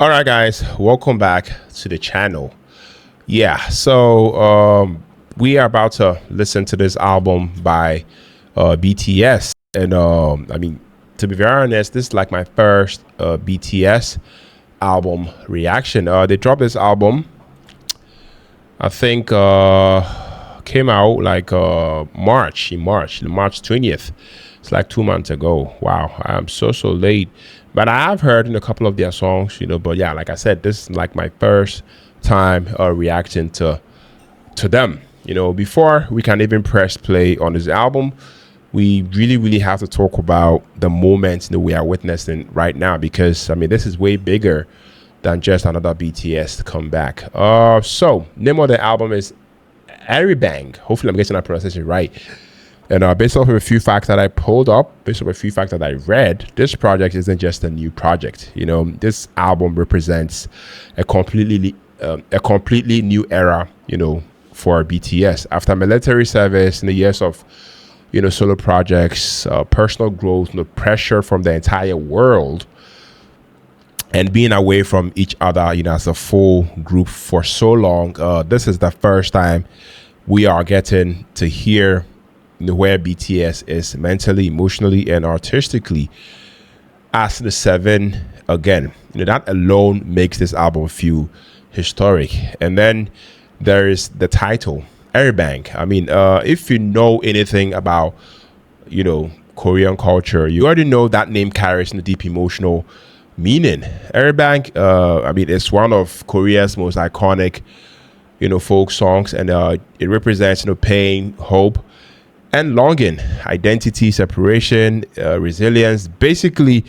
All right, guys, welcome back to the channel. So we are about to listen to this album by BTS, and to be very honest, this is like my first BTS album reaction. They dropped this album, I think, came out like March 20th. It's like 2 months ago. Wow, I'm so late. But I have heard in a couple of their songs, but yeah, like I said, this is like my first time reacting to them. Before we can even press play on this album, we really have to talk about the moments that we are witnessing right now, because this is way bigger than just another BTS comeback. So name of the album is ARIRANG. Hopefully I'm getting that pronunciation right. And based off of a few facts that I pulled up, based off a few facts that I read, this project isn't just a new project. This album represents a completely new era, for BTS. After military service in the years of, solo projects, personal growth, pressure from the entire world, and being away from each other, as a full group for so long, this is the first time we are getting to hear where BTS is mentally, emotionally, and artistically as the seven again. That alone makes this album feel historic. And then there is the title, ARIRANG. If you know anything about, Korean culture, you already know that name carries a deep emotional meaning. ARIRANG, it's one of Korea's most iconic, folk songs, and it represents, pain, hope, and longing, identity, separation, resilience, basically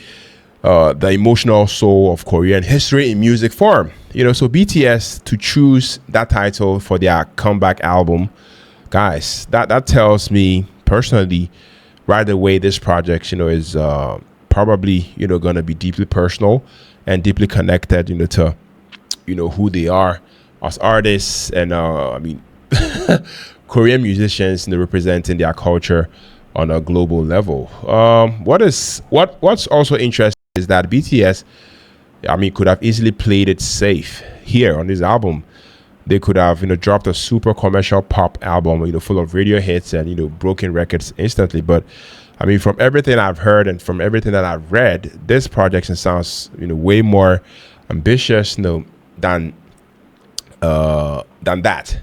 the emotional soul of Korean history in music form. So BTS to choose that title for their comeback album, guys, that tells me personally right away this project, is probably, going to be deeply personal and deeply connected, to, who they are as artists, and Korean musicians, representing their culture on a global level. What's also interesting is that BTS, could have easily played it safe here on this album. They could have, dropped a super commercial pop album, full of radio hits and broken records instantly. But from everything I've heard and from everything that I've read, this project sounds, way more ambitious, than that.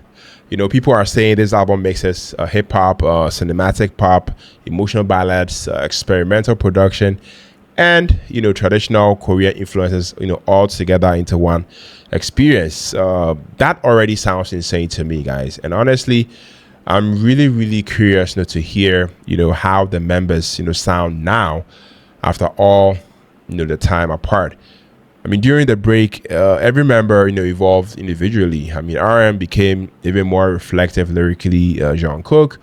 People are saying this album mixes hip hop, cinematic pop, emotional ballads, experimental production, and traditional Korean influences, all together into one experience. That already sounds insane to me, guys. And honestly, I'm really curious to hear how the members sound now after all the time apart. During the break, every member, evolved individually. RM became even more reflective lyrically. Jungkook,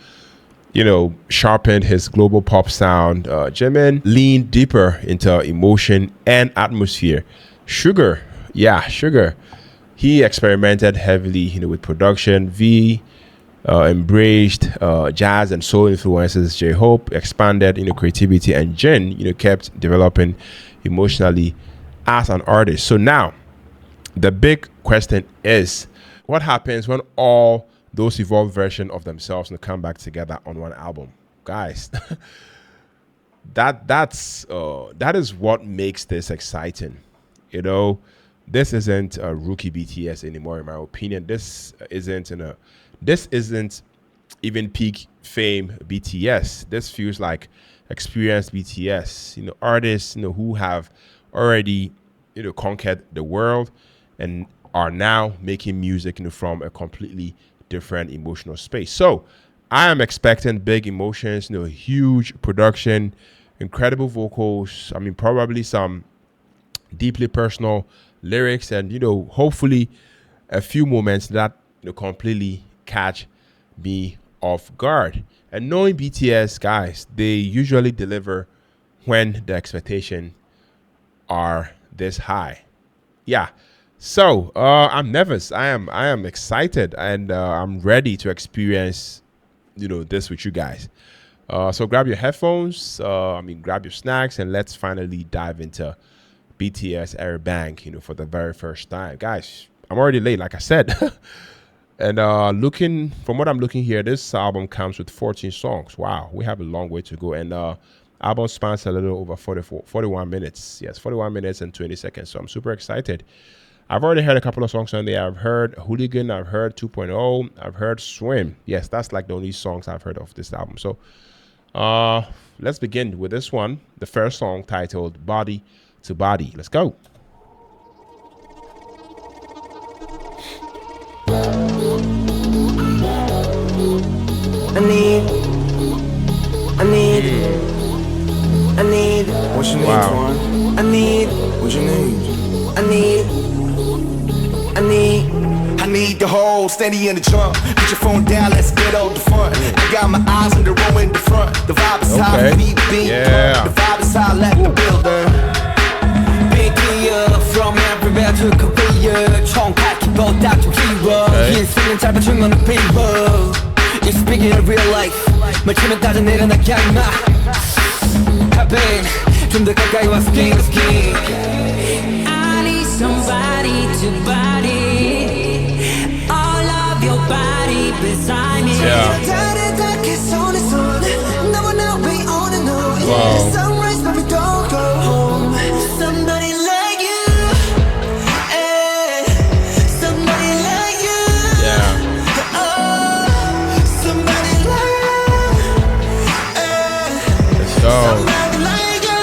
sharpened his global pop sound. Jimin leaned deeper into emotion and atmosphere. Sugar, he experimented heavily, with production. V embraced jazz and soul influences. J-Hope expanded, creativity, and Jin, kept developing emotionally as an artist. So now the big question is, what happens when all those evolved versions of themselves come back together on one album, guys? that is what makes this exciting. This isn't a rookie BTS anymore, in my opinion. This isn't even peak fame BTS. This feels like experienced BTS, artists who have already conquered the world and are now making music from a completely different emotional space. So I am expecting big emotions, huge production, incredible vocals, probably some deeply personal lyrics, and hopefully a few moments that completely catch me off guard. And knowing BTS, guys, they usually deliver when the expectation are this high. So I'm nervous. I am excited, and I'm ready to experience this with you guys. So grab your headphones, grab your snacks, and let's finally dive into BTS ARIRANG, for the very first time. Guys, I'm already late, like I said. And looking from what I'm looking here, this album comes with 14 songs. Wow, we have a long way to go. And album spans a little over 41 minutes. Yes, 41 minutes and 20 seconds. So I'm super excited. I've already heard a couple of songs on there. I've heard Hooligan, I've heard 2.0, I've heard Swim. Yes, that's like the only songs I've heard of this album. So let's begin with this one. The first song titled Body to Body. Let's go. I need. What's your name, Twan? What's your name? I need the whole steady in the trunk. Put your phone down, let's get on the front. I got my eyes on the row in the front. The vibe is high, beat, the vibe is high, let the builder. Big clear from everywhere to Korea. 총칼키보다 좀 키워. 인생은 짧아진 건 people. You're speaking in real life. 맞추면 따져 내려나게 하지 마. Happen. 좀 더 가까이 와 skin to skin. I need somebody to body. All of your body beside me. Wow. Sunrise, but we don't go home. Somebody like you. Somebody like you. Yeah. Somebody like you. Let's go. Somebody like you.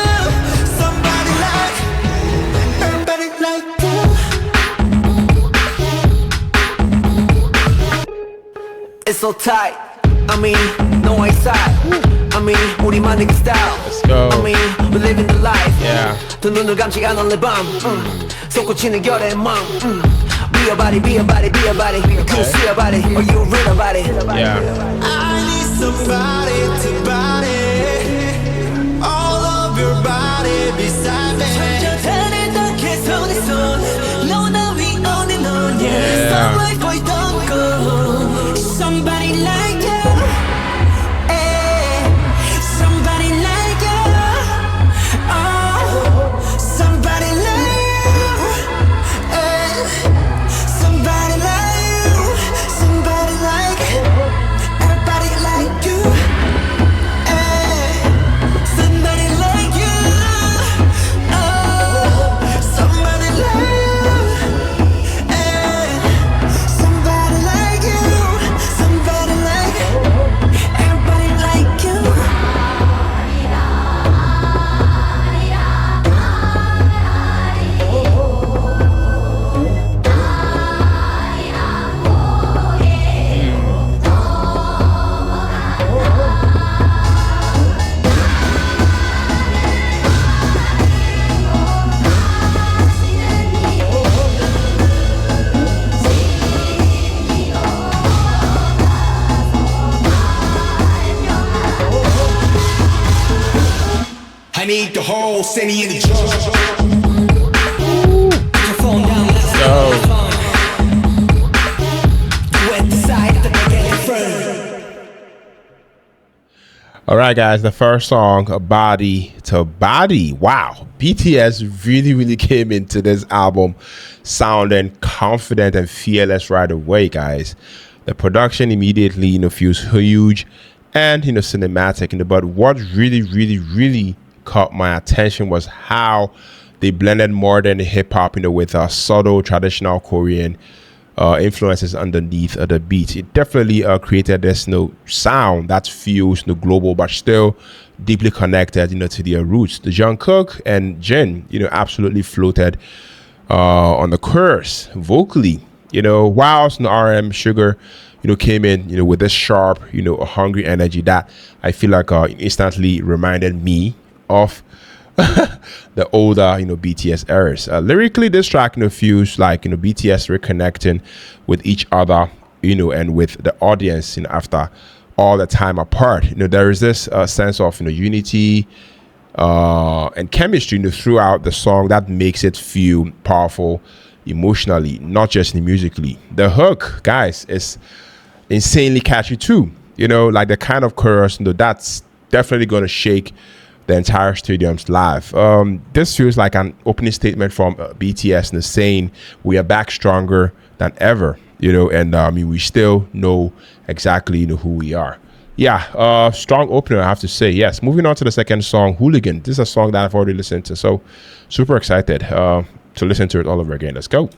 Somebody like. Everybody like you. It's so tight. I mean, no one side. I mean, 우리만의 그 style. Let's go. I mean, we living the life. Yeah. 두 눈을 감지 않은 내 밤. 솟구치는 결의 맘. Be a body, be a body, be a body. Cool, see a body, or you read about it. Yeah. I need somebody to body. All of your body beside me. Yeah. Somebody like you. Somebody like you. Oh, somebody like you. Somebody like you. Somebody like everybody like you. Somebody like you. Oh, somebody like you. Somebody like you. Somebody like everybody like you. I need the whole city in the jar. Put your phone down, let's go. You at the side, the get it first. All right, guys, the first song, Body to Body. Wow, BTS really came into this album sounding confident and fearless right away, guys. The production immediately, feels huge and, cinematic. But what really caught my attention was how they blended modern hip hop, with subtle traditional Korean influences underneath the beat. It definitely created this sound that feels global but still deeply connected to their roots. The Jungkook and Jin absolutely floated on the chorus vocally, whilst RM Sugar came in with this sharp hungry energy that I feel like instantly reminded me of the older BTS eras. Lyrically, this track feels like BTS reconnecting with each other and with the audience after all the time apart. There is this sense of unity and chemistry throughout the song that makes it feel powerful emotionally, not just musically. The hook, guys, is insanely catchy too. Like the kind of chorus that's definitely going to shake the entire stadiums live. This feels like an opening statement from BTS and saying we are back stronger than ever, and I mean, we still know exactly who we are. Yeah, strong opener, I have to say. Yes, moving on to the second song, Hooligan. This is a song that I've already listened to, so super excited to listen to it all over again. Let's go.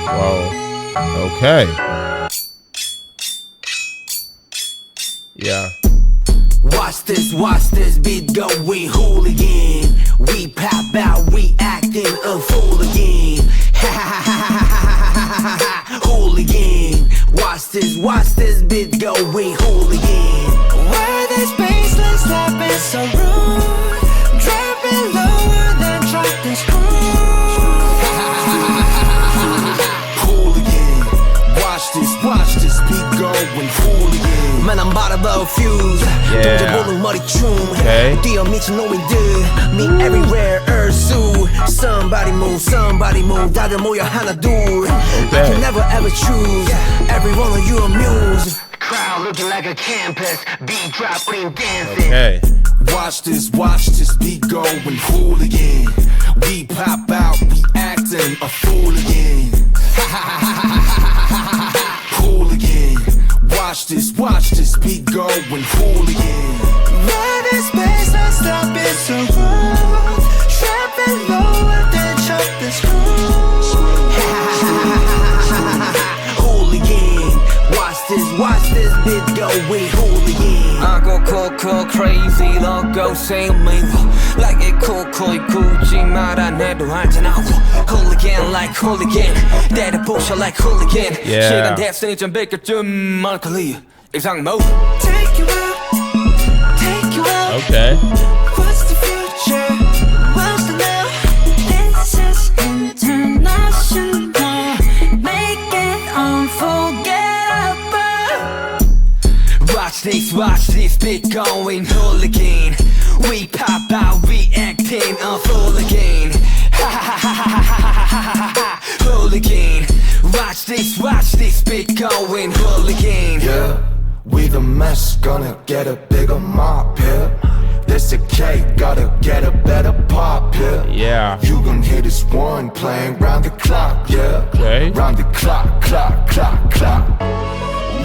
Whoa. Okay. Yeah. Watch this beat going hooligan. We pop out, we acting a fool again. Hooligan. Watch this beat going hooligan. Where this baseline slap is so rude, dropping lower than drop the screw. Hooligan. Watch this beat going hooligan. Man, I'm about to blow a fuse. Yeah. Okay. Me everywhere, Ursu. Somebody move. 다들 모여 하나 둘. I can never ever choose. Every one of you amuse. Crowd looking like a campus. Beat dropping, dancing. Okay. Watch this beat going hooligan. We pop out, we acting a fool again. Hooligan. Watch this beat going hooligan. Where this baseline slap is so rude, dropping lower than drop the screw. Hooligan. Watch this beat going hooligan. I go cool, crazy, logo same me. Like it cool, 굳이 말 안 해도 알잖아. Hooligan like hooligan, 때려 부셔 like hooligan. Yeah. 시간 됐으니 좀 비켜좀 말걸리. 이상 mode. Take you out. Okay. What's the future? What's the now? This is international. Make it unforgettable. Watch this beat going hooligan. We pop out, we acting a fool again. Hooligan. Watch this beat going hooligan. Yeah, we the mess, gonna get a bigger mop here. This a cake, gotta get a better pop here. Yeah. You gon' hear this one playing round the clock, yeah. Okay. Round the clock.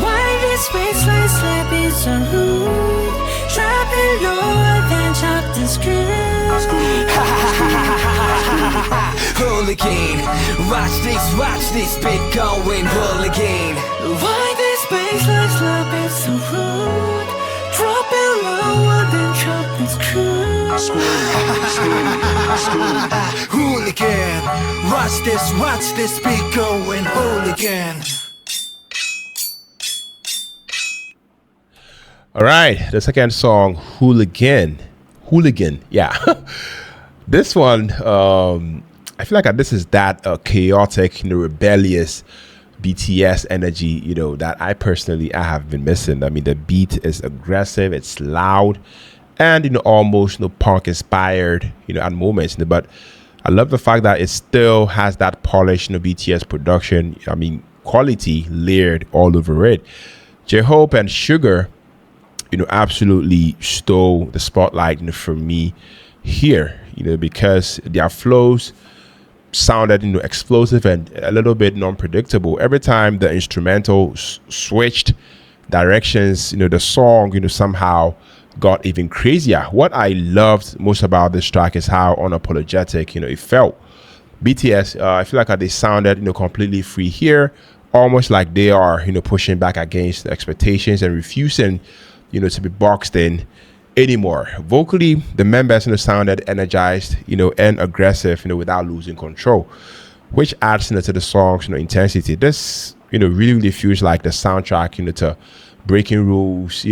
Why this baseline slap is so rude, dropping lower than drop the screw. Hooligan. Watch this beat going hooligan. Why this baseline slap is so rude, dropping lower than drop the screw. Hooligan. Watch this beat going hooligan. All right, the second song, Hooligan. Yeah. This one, I feel like this is that chaotic, rebellious BTS energy, that I have been missing. I mean, the beat is aggressive, it's loud, and almost punk inspired, at moments. But I love the fact that it still has that polished, BTS production. I mean, quality layered all over it. J-Hope and Sugar, absolutely stole the spotlight for me here, because their flows sounded, explosive and a little bit non-predictable. Every time the instrumental switched directions, the song, somehow got even crazier. What I loved most about this track is how unapologetic, it felt. BTS, I feel like they sounded, completely free here, almost like they are, pushing back against the expectations and refusing to be boxed in anymore. Vocally, the members sounded energized, and aggressive, without losing control, which adds to the song's intensity. This, really feels like the soundtrack, to breaking rules,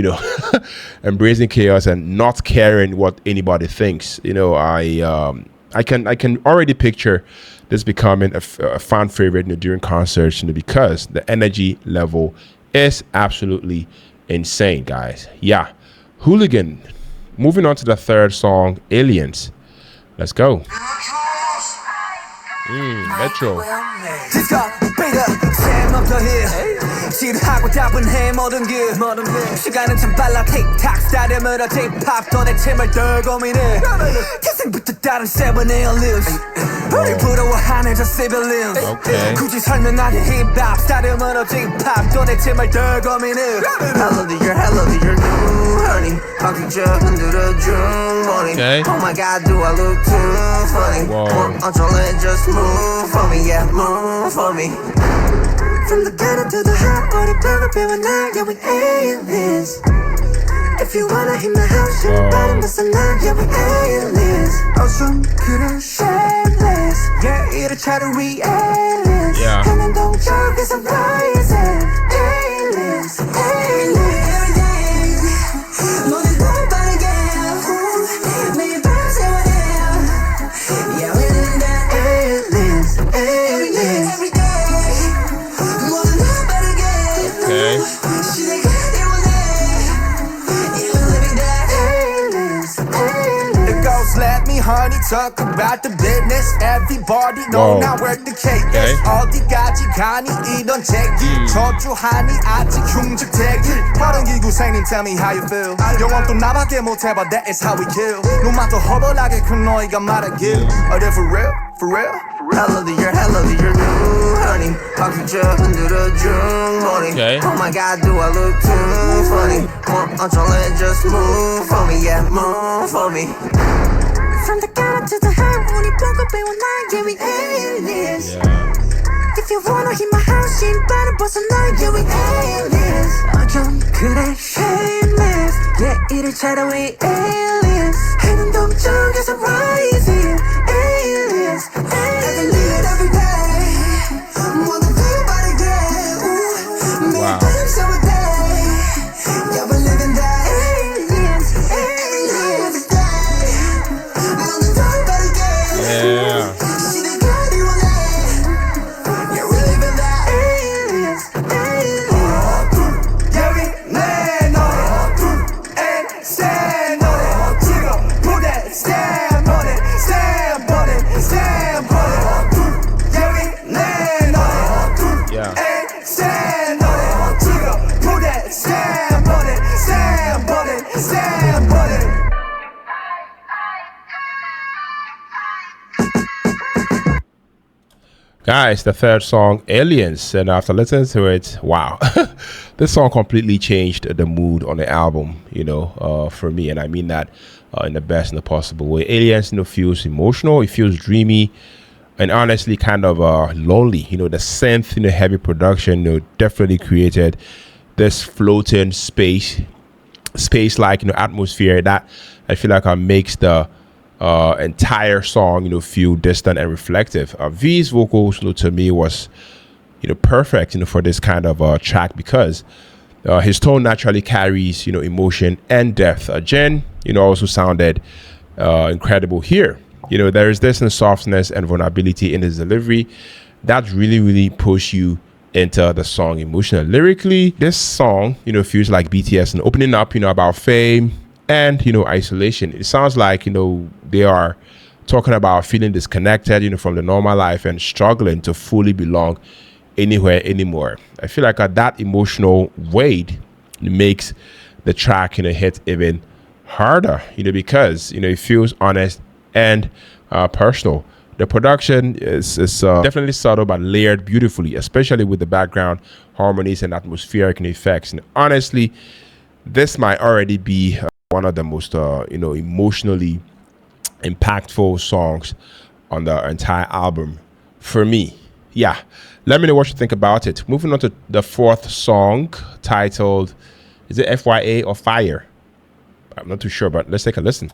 embracing chaos and not caring what anybody thinks. I can already picture this becoming a fan favorite during concerts, because the energy level is absolutely insane, guys. Yeah. Hooligan. Moving on to the third song, Aliens. Let's go. Metro. Disco, beat up, Sam up the hill. 지루하고 따분해 모든 길. 시간은 참 빨라 틱탁 스타일을 J-pop 도대체 뭘 덜 고민해. 태생부터 다른 seven aliens. 우리 부러워하는 저 civilians. 굳이 설명하기 힙합 스타일을 J-pop 도대체 뭘 덜 고민해. Hello dear new honey. 바퀴 흔들어준 morning. Oh my god, do I look too funny? 어쩔래 just move for me, yeah, move for me. From the ghetto to the hot, 우리 배운 날, yeah, we aliens. If you wanna hit my house, you're bottom of the night, yeah, we aliens. 어쩜 그래 shameless, yeah, 이렇게도 we aliens. 하는 동쪽에서 rising, aliens, aliens. 모든 걸 빠르게, 매일 밤 세워내. Yeah, we living that aliens, aliens. Every day, 모든 걸 빠르게. 시대가 되어내. Yeah, we living that aliens, aliens. It goes, let me honey talk about the business. Everybody know now where the cake is. 어디까지 가니 이런 제기. 저주하니 아직 흉측대기. 빠른 기구생님 tell me how you feel. 영원 또 나밖에 못해봐 that is how we kill. 눈만도 허벌하게 큰 너희가 말하길. Are they for real? For real? Hello dear new honey. 바퀴 흔들어준 morning. Oh my god, do I look too funny? 어쩔래 just move for me, yeah, move for me. From the ghetto to the high, 우리 보고 배운 날, yeah, we aliens. If you wanna hit my house, 신발은 벗어나, yeah, we aliens. 어쩜 그래 shameless, yeah, 이래처럼 we aliens. 해는 동쪽에서 rising, aliens, aliens. Every day, 모두 빠르게, 매일 밤 세워대. Yeah, we living that aliens, aliens. Every day, 모두 빠르게. 시대가 되어내. Yeah, we living that aliens, aliens. Yeah, we 내 노래, and stand on it. 지금 무대 stand on it, stand on it, stand on it. Yeah, we 내 노래, and stand on it. 지금 무대 stand on it, stand on it, stand on it. Guys, the third song, Aliens, and after listening to it, wow, this song completely changed the mood on the album, you know, for me, and I mean that in the best and the possible way. Aliens, you know, feels emotional, it feels dreamy, and honestly kind of lonely. You know, the synth, you know, heavy production, you know, definitely created this floating space-like, you know, atmosphere that I feel like makes the entire song, you know, feel distant and reflective. V's vocals, you know, to me was, you know, perfect, you know, for this kind of track because his tone naturally carries, you know, emotion and depth. Jen, you know, also sounded incredible here. You know, there is this softness and vulnerability in his delivery that really push you into the song emotionally. Lyrically, this song, you know, feels like BTS and opening up, you know, about fame and, you know, isolation. It sounds like, you know, they are talking about feeling disconnected, you know, from the normal life and struggling to fully belong anywhere anymore. I feel like that emotional weight makes the track, you know, hit even harder, you know, because, you know, it feels honest and personal. The production is definitely subtle but layered beautifully, especially with the background harmonies and atmospheric effects. And honestly, this might already be one of the most, you know, emotionally impactful songs on the entire album for me. Yeah, let me know what you think about it. Moving on to the fourth song, titled, is it FYA or Fire? I'm not too sure, but let's take a listen.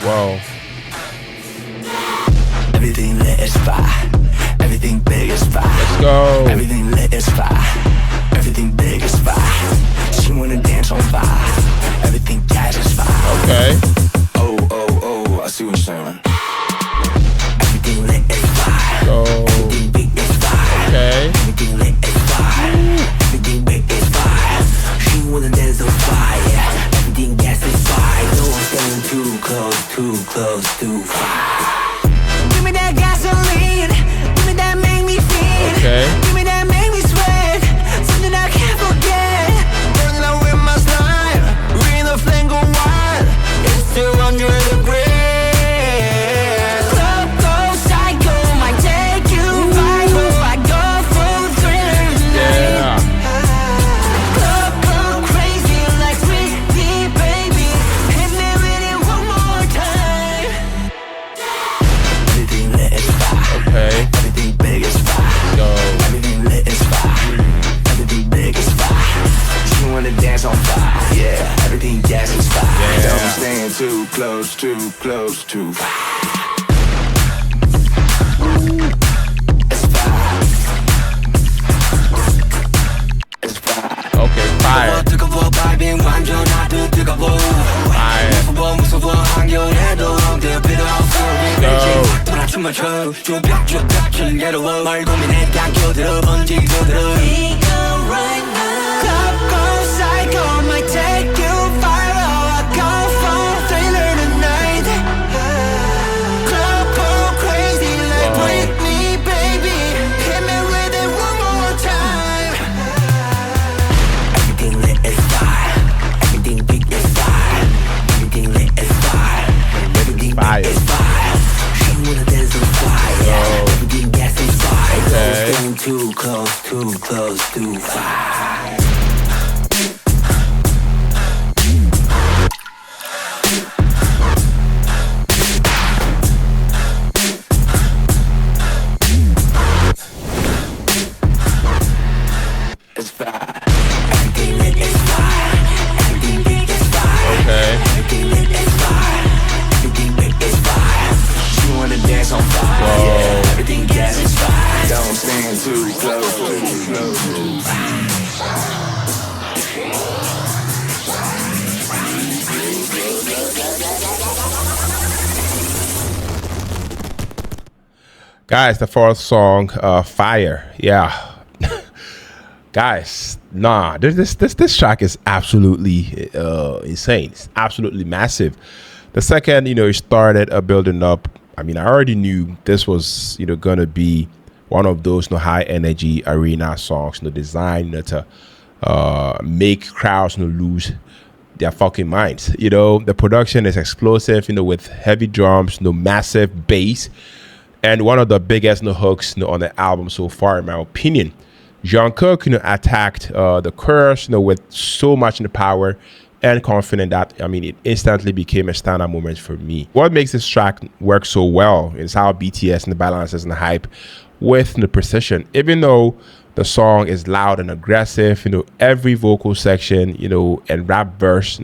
Whoa. Everything lit is fire. Everything big is fire. Let's go. Everything lit is fire. Everything big is fire. She wanna dance on fire. Everything gas is fire. Okay. Oh, I see what you're saying. Everything lit is fire. So, Everything big is fire. okay. Everything lit is close to fire. Give me that gasoline, give me that make me feel. Okay. Give me that make me sweat, something I can't forget. Burning out with my slime, reading the flame go wild. It's 200 degrees. Club goes psycho, might take you viral. I go full thriller tonight. Club go crazy like Whitney, baby. Hit me with it one more time. Everything lit is fire. Okay. Everything big is fire. So Everything lit is fire. Everything big is fire. She wanna dance on fire. Yeah, everything jazz is fire. Don't stand too close, too close to fire. It's fire. It's fire. okay, fire. 뜨거워 밟힌 완전 아주 뜨거워. Fire. 무서워 무서워 한겨울에도 엉들 필요 없어. Go. 돌아 춤을 춰. 쭈뼛쭈뼛 즐겨워. 말 고민해 당겨들어 번지거들어. Right now. Club goes psycho, might take you viral. I go full thriller tonight. Club go crazy like Wow. Whitney, baby. Hit me with it one more time. Everything lit is fire. Everything big is fire. Everything lit is fire. Everything Fire. big is fire. She wanna dance on fire. Yo. Everything gas is fire. Okay. Staying too close to fire. It's fire. Everything lit is fire. Everything big is fire. Okay. Everything lit is fire. Everything big is fire. She wanna dance on fire. Whoa. Everything gas is fire. Don't stand too close, too close. Guys, the fourth song, Fire. Yeah. Guys, nah, this track is absolutely insane. It's absolutely massive. The second, it started building up. I mean, I already knew this was, gonna be one of those high energy arena songs, designed to make crowds lose their fucking minds. The production is explosive, with heavy drums, massive bass, and one of the biggest hooks on the album so far, in my opinion. Jungkook, attacked the chorus, with so much power and confidence that it instantly became a standout moment for me. What makes this track work so well is how BTS balances the hype with the precision. Even though the song is loud and aggressive, every vocal section, and rap verse,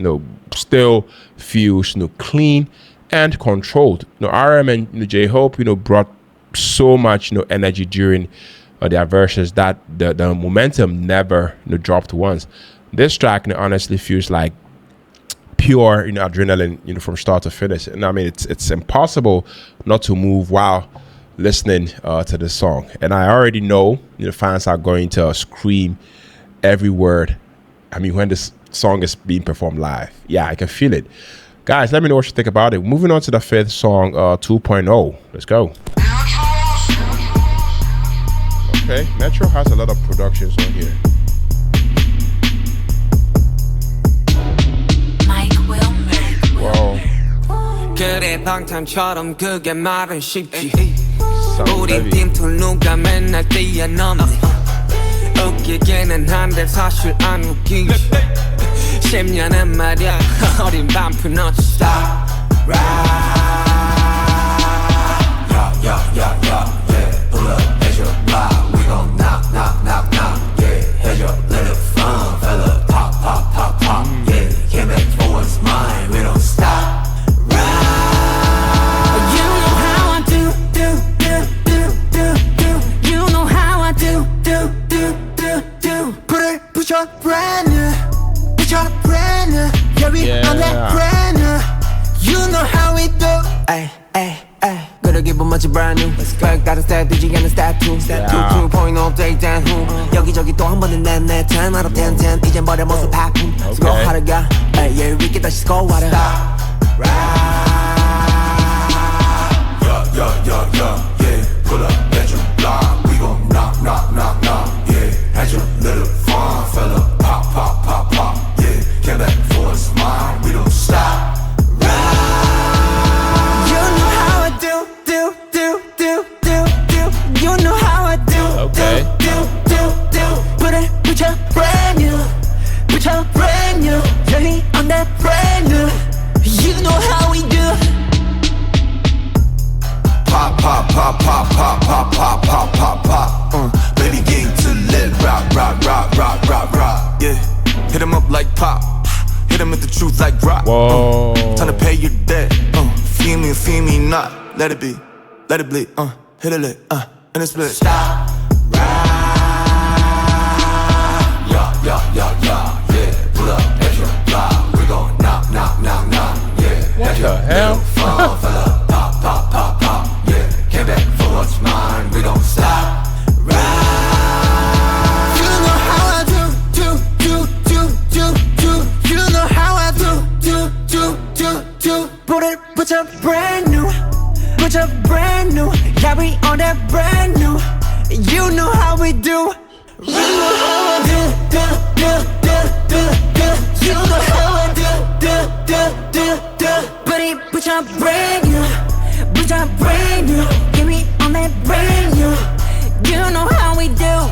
still feels clean and controlled. RM and J-Hope, brought so much energy during their verses that the momentum never dropped once. This track honestly feels like pure adrenaline from start to finish, and it's impossible not to move while listening to this song. And I already know fans are going to scream every word when this song is being performed live. Yeah, I can feel it. Guys, let me know what you think about it. Moving on to the fifth song, 2.0. Let's go. Okay, Metro has a lot of productions on here. Wow. 그래 방탄처럼 그게 말은 쉽지 Sounds 우리 heavy. 팀도 누가 맨날 뛰어넘네 웃기기는 한데 사실 안 웃기지 10년은 말야 어린 반프 not stop Yeah, pull up, here's your block. We gon' knock, yeah. Here's your little fun, fella. Pop, yeah. Came back for what's mine. We don't stop. You know how I do. You know how I do. Put it, push your brand new. Yeah, we on that brand new. You know how we do. Ay. 그래 기분 마치 brand new 별다른 스타일 되지 않는 step 2 2.0 update then who 여기저기 또 한 번은 내 10 out of 10 이젠 버려 모습 하품 수고하러 가 yeah 위기 다시 스코어하라 pull up at your block. We gon' knock, knock, knock, knock. Yeah, had your little fun, fella. Pop, pop, pop, pop. Yeah, came back for a smile. We don't stop. You know how I do. You know how I do. Okay. Do. Put your brand new. Journey on that brand new. You know how we do. Pop, pop, pop, pop, pop, pop, pop, pop, pop, pop. Baby, get to lit. Rock, rock, rock, rock, rock, rock. Yeah, hit him up like pop. Hit him with the truth like rock. Whoa. Time to pay your debt. Feel me not. Let it be. Let it bleed. Hit it lit. And it's split. Stop. Yeah. Pull up at your block. We gon' knock, knock, knock, knock. Yeah. What the hell? Fun, fella. Pop, pop, pop, pop. Yeah. Came back for what's mine. We don't stop. You know how I do. You know how I do. Put your brand new. Yeah, we on that brand new. You know how we do. You know how I do. You know how I do. Put your brand new. Get me on that brand new. You know how we do.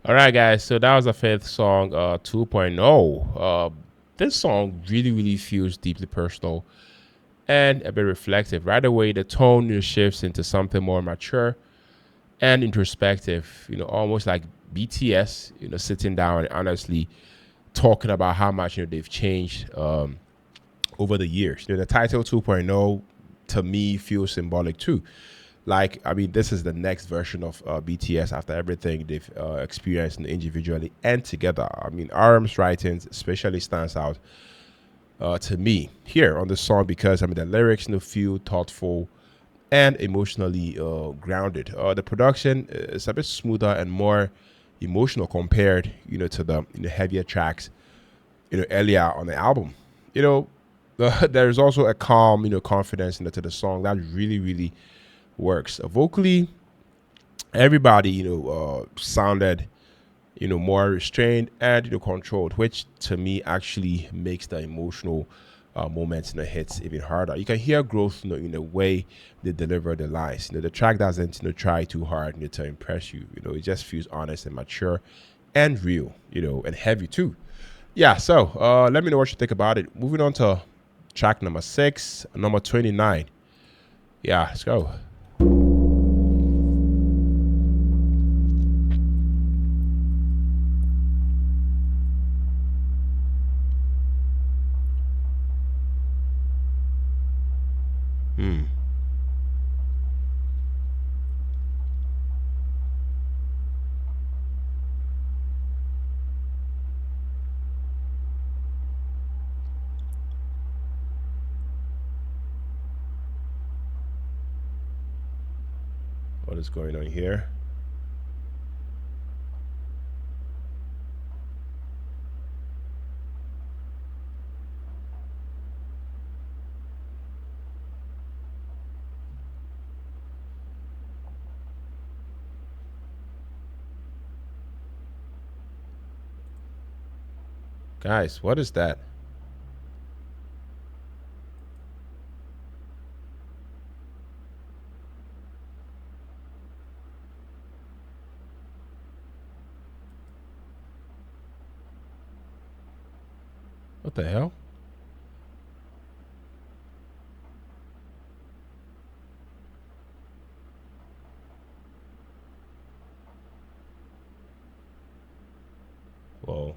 All right, guys. So that was the fifth song, 2.0. This song really feels deeply personal and a bit reflective. Right away, the tone shifts into something more mature and introspective. Almost like BTS. Sitting down and honestly talking about how much they've changed over the years. The title 2.0 to me feels symbolic too. This is the next version of BTS after everything they've experienced individually and together. RM's writings especially stands out to me here on the song because the lyrics feel thoughtful and emotionally grounded. The production is a bit smoother and more emotional compared to the heavier tracks earlier on the album. There's also a calm confidence to the song that really works. Vocally, everybody sounded more restrained and controlled, which to me actually makes the emotional moments hits even harder. You can hear growth in the way they deliver the lines. The track doesn't try too hard to impress you. It just feels honest and mature and real, and heavy too. Yeah, so let me know what you think about it. Moving on to track number 6, number 29. Yeah, let's go. What is going on here? Guys, what is that? What the hell? Whoa.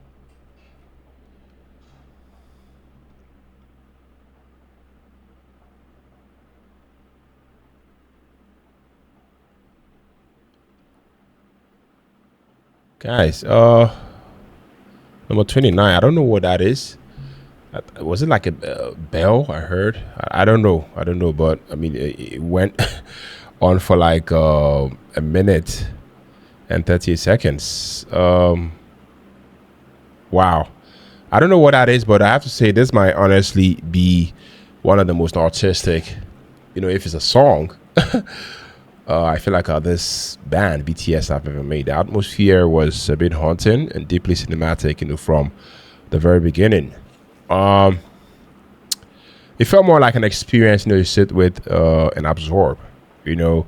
Guys, number 29. I don't know what that is. Was it like a bell I heard? I don't know. But I mean, it went on for like a minute and 30 seconds. Wow. I don't know what that is, but I have to say this might honestly be one of the most artistic, if it's a song, I feel like this band BTS have ever made. The atmosphere was a bit haunting and deeply cinematic, from the very beginning. Um, it felt more like an experience, you sit with and absorb. You know,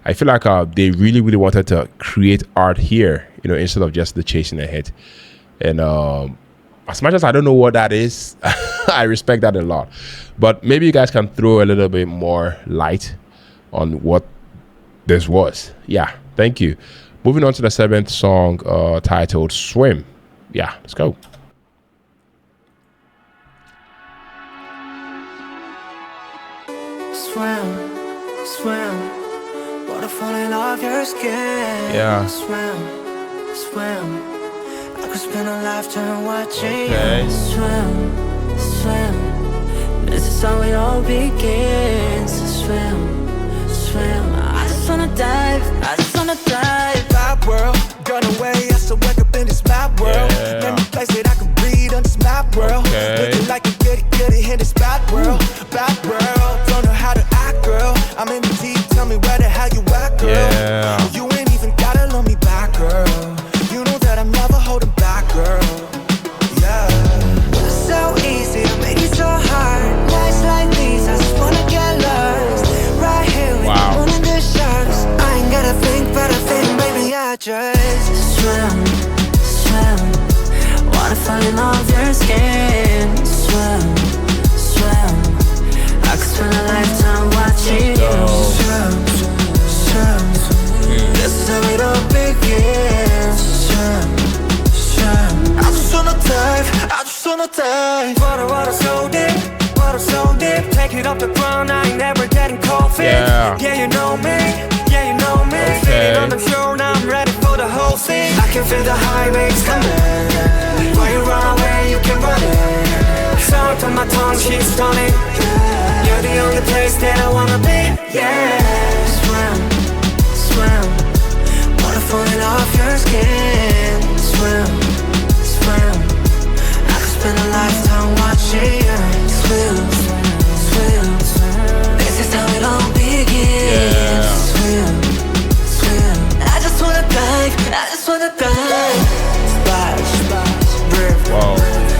I feel like they really, really wanted to create art here, instead of just the chasing a hit. And as much as I don't know what that is, I respect that a lot. But maybe you guys can throw a little bit more light on what this was. Yeah, thank you. Moving on to the seventh song, titled Swim. Yeah, let's go. Swim, swim, water falling off your skin. Yeah. Swim, swim, I could spend a lifetime watching Okay. you. Swim, swim, this is how it all begins. Swim, swim, I just wanna dive, I just wanna dive. Map world, gone away, I still wake up in this map world. Yeah. Let me place it, I can breathe on this map world. Okay. Looking like a goody in this bad world. Bad world, don't know how to act, girl. I'm in the deep, tell me where the hell you at, girl. Yeah. You ain't even gotta love me back, girl. You know that I'm never holding back, girl. Yeah. So easy to make it so hard. Nights like these, I just wanna get lost. Right here with Wow. you under the sharks. I ain't gotta think, but I think, baby, I just swim, swim. Water falling off your skin. Swim, swim. I could spend a lifetime watching you. Swim, swim. This is how it all begins. Swim, swim. I just wanna dive, I just wanna dive. Water so deep, water so deep. Take it off the ground, I ain't never getting cold feet. Yeah. Yeah, you know me, yeah, you know me. Okay. Feeling on the shore, now I'm ready for the whole thing. I can feel the high waves coming. While you run away, you can run it. Sound on my tongue, she's stunning. You're the only place that I wanna be, yeah. Swim, swim. Water falling off your skin. Swim, swim. I could spend a lifetime watching you swim, swim, swim. This is how it all begins. Yeah. Swim, swim. I just wanna dive, I just wanna dive. Splash, splash, breathe. Wow.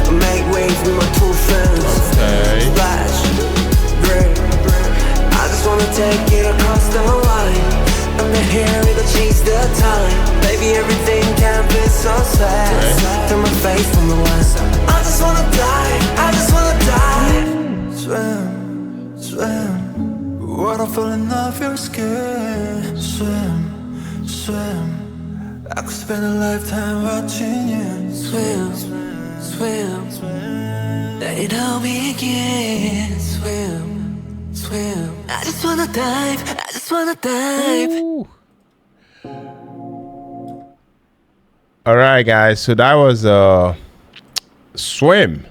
Make waves with my two friends. Okay. Splash, breathe. I just wanna take it across the line. Under here, we gon' chase the time. Baby, everything can be so sad. Turn my face from the west. I just wanna die, I just wanna die. Swim, swim. Water falling off your skin. Swim, swim. I could spend a lifetime watching you. Swim, swim, swim. Let it all begin. Swim, swim. I just wanna dive, I just wanna dive. Ooh. All right, guys. So that was Swim.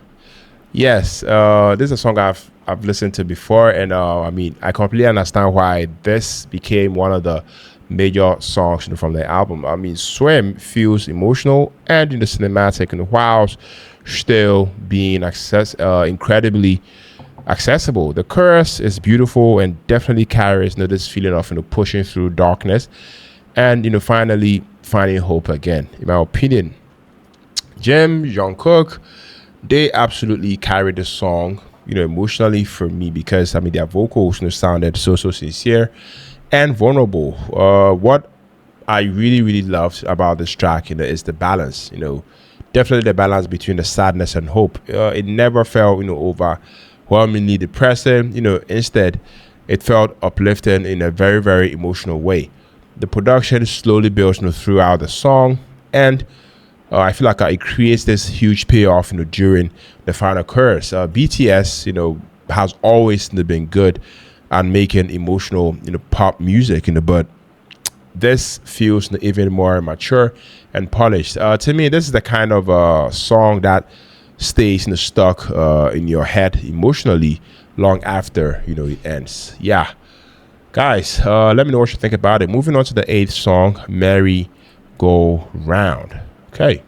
Yes, this is a song I've listened to before, and I mean, I completely understand why this became one of the major songs from the album. I mean, Swim feels emotional and cinematic, and whilst still being incredibly accessible. The chorus is beautiful and definitely carries this feeling of pushing through darkness and finally finding hope again. In my opinion, Jim, Jungkook, they absolutely carried the song emotionally for me, because I mean their vocals sounded so sincere and vulnerable. What I really loved about this track is the balance. Definitely the balance between the sadness and hope. It never felt overwhelmingly depressing. Instead it felt uplifting in a very emotional way. The production slowly builds throughout the song, and I feel like it creates this huge payoff during the final chorus. BTS has always been good at making emotional pop music, but this feels even more mature and polished. To me, this is the kind of song that stays stuck in your head emotionally long after it ends. Yeah, guys, let me know what you think about it. Moving on to the eighth song, Merry Go Round. Okay.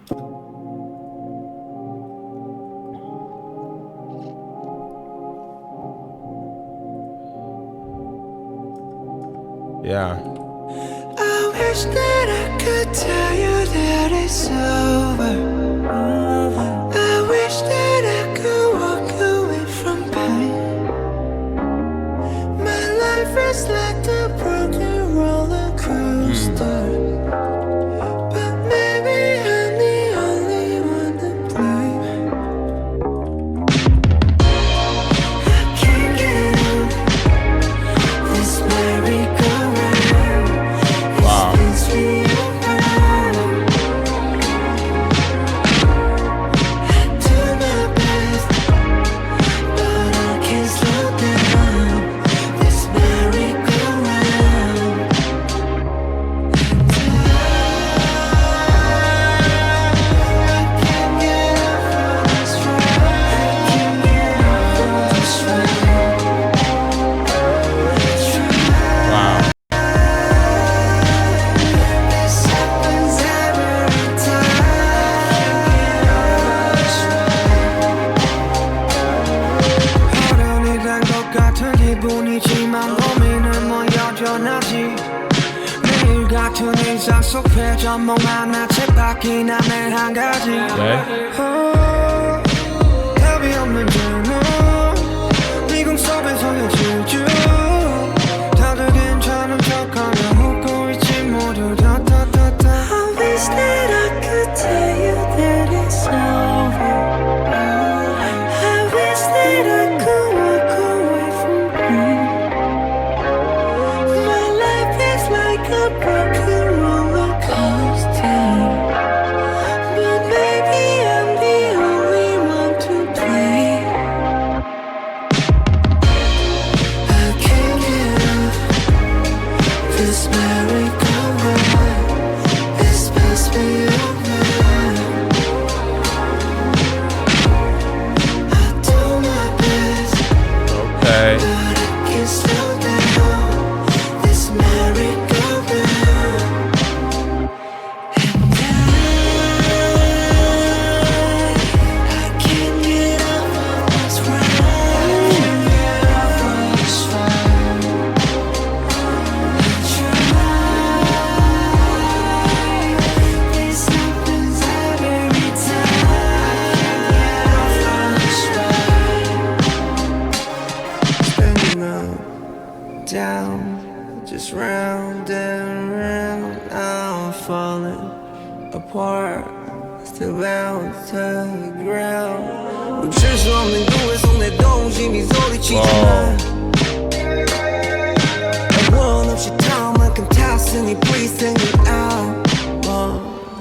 Yeah. I wish that I could tell you that it's over. I wish that I could walk away from pain. My life is like a broken roller coaster, but maybe I'm the only one to blame. I can't get on this merry-go-round. Wow. It spins me around. I do my best, but I can't slow down this merry-go-round. I can't get off of this ride. I can't get off of this ride. Wow. This happens every time. I can't get off this ride. 어른이 된 것 같은 기분이지만 고민은 뭐 여전하지. 매일 같은 일상 속 회전목 하나씩 바뀐 하늘 한 가지. Okay. 답이 없는 질문 미궁 속에서의 질주 다들 괜찮은 척하며 웃고 있지 모두 다다다다. I wish that I could tell you that it's over. I wish that I could walk away from pain. My life is like a broken roller coaster, but maybe I'm the only one to blame. I can't get off this merry-go-round. It spins me around. I do my best, Okay. but I can't slow down this merry-go-round. And I can't get off of this ride. I can't get off of this ride. This happens every time. I can't get off of this ride. Spinning up, down, just round and round. I'm falling apart, still bound to the ground. 멈출 수 없는 구에서 내 동심이 소리치지만 원 없이 타오만큼 탔으니 please sing it out.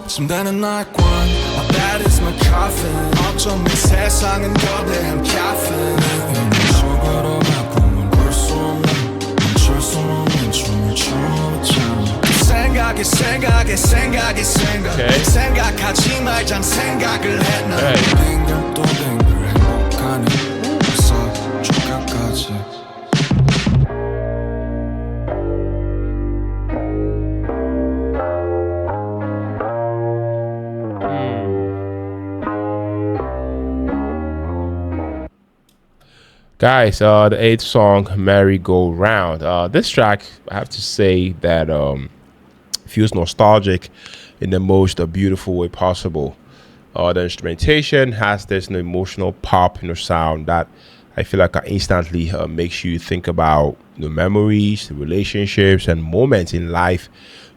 침대는 날관 My bed is my coffin 어쩜 이 세상은 거대한 caffeine 속으로 꿈을 꿀 수 없는 멈출 수 없는 춤을 춰봤잖아 생각이 Okay. 생각하지 말잔 생각을 했나 Hey. 빙글 또 빙글 행복하니 벌써 죽을까지 Guys, the eighth song, Merry Go Round. This track, I have to say that feels nostalgic in the most beautiful way possible. The instrumentation has this emotional pop sound that I feel like instantly makes you think about memories, relationships, and moments in life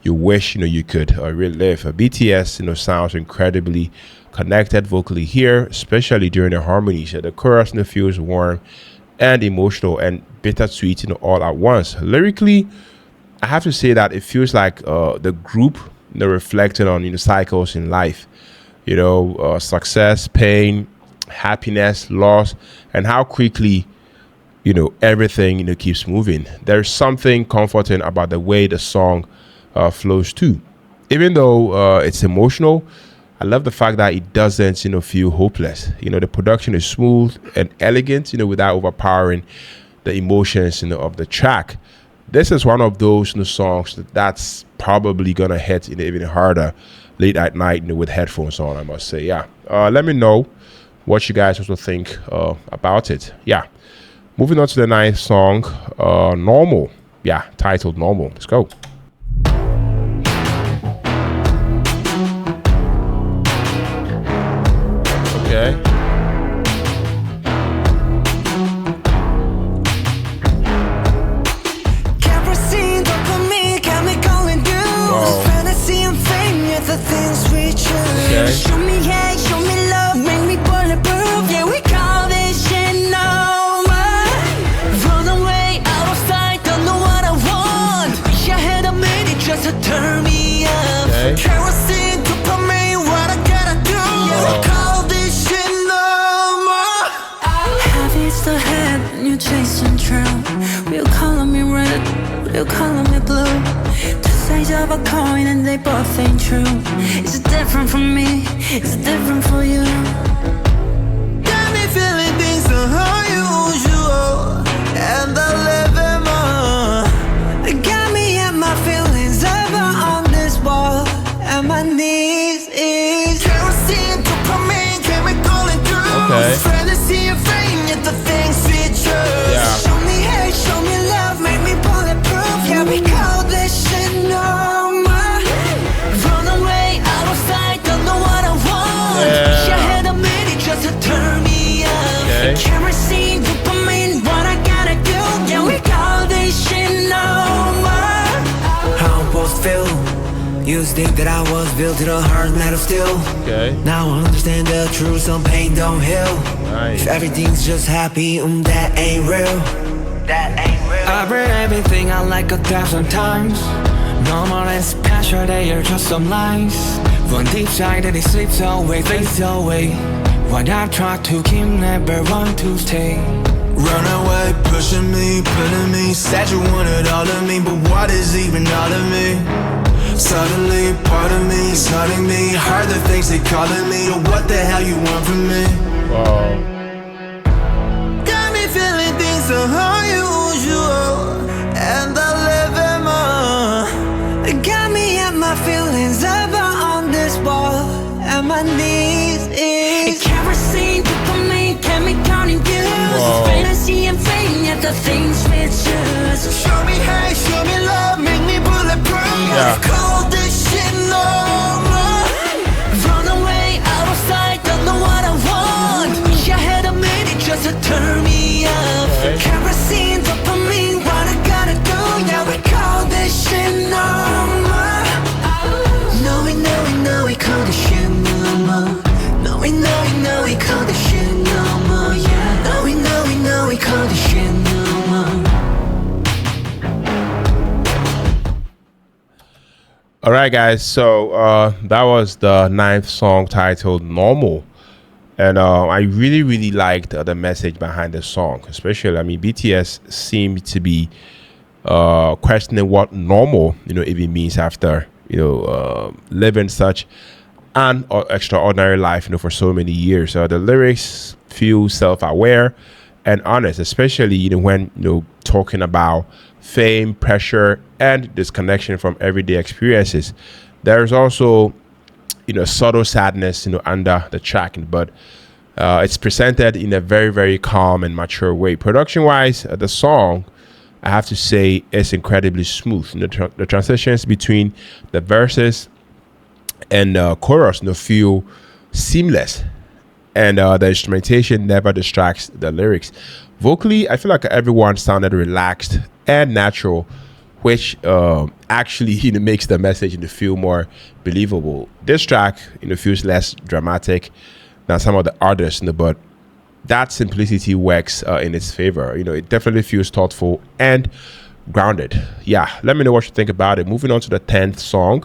you wish you could relive. BTS sounds incredibly connected vocally here, especially during the harmonies. The chorus feels warm and emotional and bittersweet all at once. Lyrically, I have to say that it feels like the group reflecting on cycles in life, success, pain, happiness, loss, and how quickly everything keeps moving. There's something comforting about the way the song flows too. Even though it's emotional, I love the fact that it doesn't feel hopeless. The production is smooth and elegant without overpowering the emotions of the track. This is one of those songs that's probably gonna hit even harder late at night with headphones on, I must say. Yeah. Let me know what you guys also think about it. Yeah. Moving on to the ninth song, Normal. yeah, titled Normal. Let's go. Okay. Kerosene, dopamine, chemical induced fantasy and fame, yet the things we choose. Show me hate, show me love, make me bulletproof. Yeah, we call this shit normal. Run away, out of sight, don't know what I want. Wish I had a minute just to turn me up. Kerosene, dopamine, what I gotta do? Yeah, we call this shit normal. Habits the head, and you chasing trail. We'll color me red, we'll color me blue. Two sides of a coin and they both ain't true. It's different for me, it's different for you. Got me feeling things unusual, and I live in more. Got me at my feelings ever on this wall, and my knees is kerosene, dopamine, chemical induced fantasy and fame, yet the things we choose. Show me hate, show me love, make me bulletproof. Yeah, we call this shit normal. Run away, out of sight, don't know what I want. Wish I had a minute just to turn me up. Kerosene, dopamine, what I gotta do? Yeah, we call this shit normal. How I was feel. Used to think that I was built to the hard metal steel. Now I understand the truth, some pain don't heal. If everything's just happy, that ain't real. That ain't real. I've read everything I like 1,000 times. No more less passion, they are just some lies. One deep side that it slips away, fades away. What I've tried to keep, never want to stay. Run away, pushing me, pulling me. Said you wanted all of me, but what is even all of me? Suddenly, part of me is hurting me. Heard the things they calling me. What the hell you want from me? Got me feeling things unusual, and I live in more. Got me at my feelings ever on this wall, and my knees is kerosene, dopamine, chemical induced fantasy and fame, yet the things we choose. Show me hate, show me love, make me bulletproof. Call this shit normal. Run away, out of sight, don't know what I want. Wish I had a minute just to turn me up. Kerosene, dopamine, what I gotta do? Yeah, we call this shit normal. No, we call this shit normal. No, we call this shit normal. Yeah, no, we call this shit normal. All right, guys. So that was the 9th song titled Normal. And I really, really liked the message behind the song. Especially, I mean, BTS seemed to be questioning what normal, even means after, living such an extraordinary life, for so many years. The lyrics feel self-aware and honest, especially, when, talking about fame, pressure, and disconnection from everyday experiences. There's also, subtle sadness, under the track, but it's presented in a very, very calm and mature way. Production-wise, the song, I have to say, is incredibly smooth. The transitions between the verses and chorus, feel seamless, and the instrumentation never distracts the lyrics. Vocally, I feel like everyone sounded relaxed and natural, which actually makes the message feel more believable. This track feels less dramatic than some of the others, but that simplicity works in its favor. It definitely feels thoughtful and grounded. Yeah, let me know what you think about it. Moving on to the 10th song,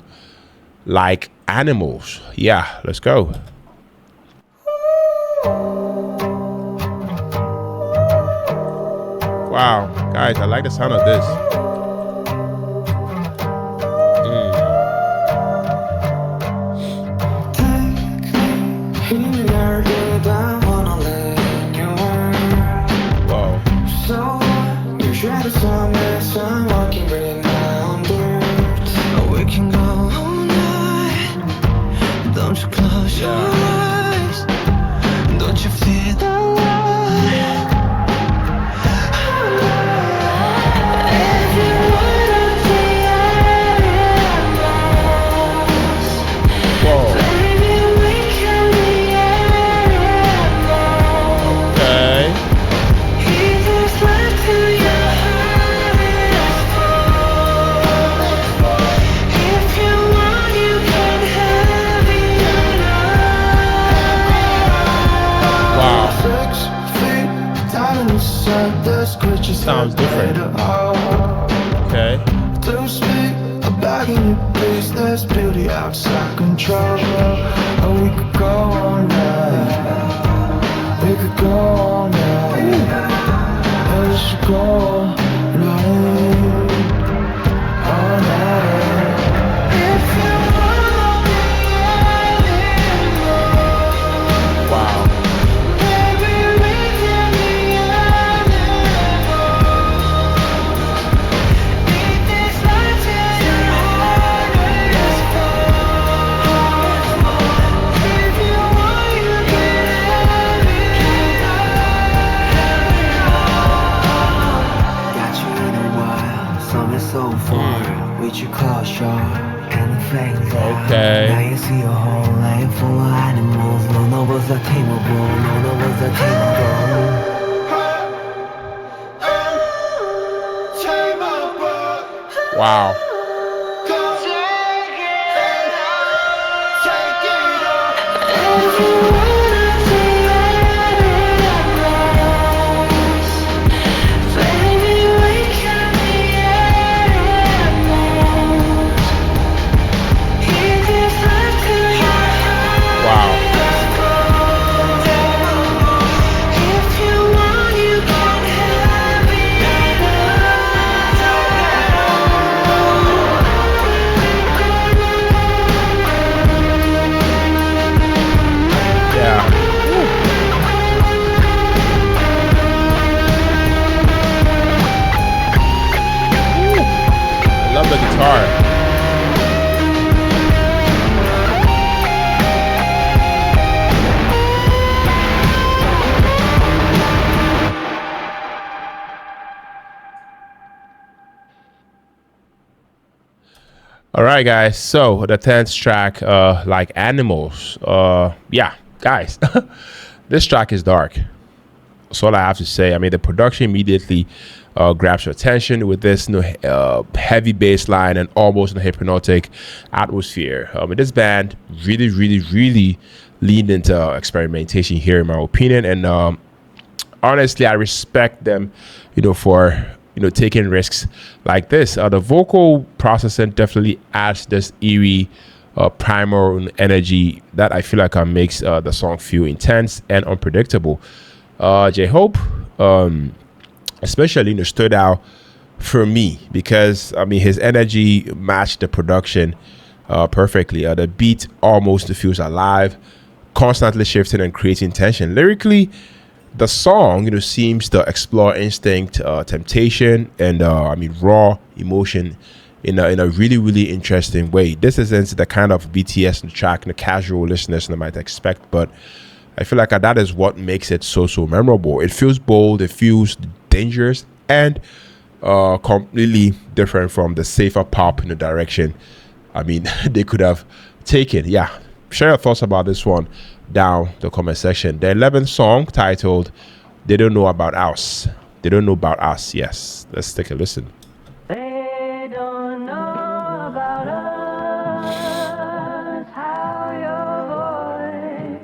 Like Animals. Yeah, let's go. Wow, guys, I like the sound of this. If you Sounds different. Okay. Don't speak about your place. There's beauty outside control. Oh, we could go all night. We could go all night. And we should go all night. All night. If you wanna be animals, Wow. baby, we can be animals. Eat this life till your heart is full. If you want, you can have it all. Got you in a while, summer so far. With your caution, kind of flames out. Okay. Now you see a whole life full of animals. None of us are tameable, none of us are tameable. Wow. Wow. Yeah. I love the guitar. All right, guys. So the 10th track, like animals. Yeah, guys, this track is dark. That's all I have to say. I mean, the production immediately grabs your attention with this heavy bass line and almost a hypnotic atmosphere. This band really, really, really leaned into experimentation here, in my opinion. And honestly, I respect them, for taking risks like this. The vocal processing definitely adds this eerie primal energy that I feel like makes the song feel intense and unpredictable. J-Hope especially stood out for me because his energy matched the production perfectly. The beat almost feels alive, constantly shifting and creating tension. Lyrically, the song seems to explore instinct, temptation, and raw emotion in a really, really interesting way. This isn't the kind of BTS track the casual listeners might expect, but I feel like that is what makes it so memorable. It feels bold, it feels dangerous, and completely different from the safer pop direction they could have taken. Yeah, share your thoughts about this one down the comment section. The 11th song, titled They Don't Know About Us. They Don't Know About Us. Yes, let's take a listen. They don't know about us, how your voice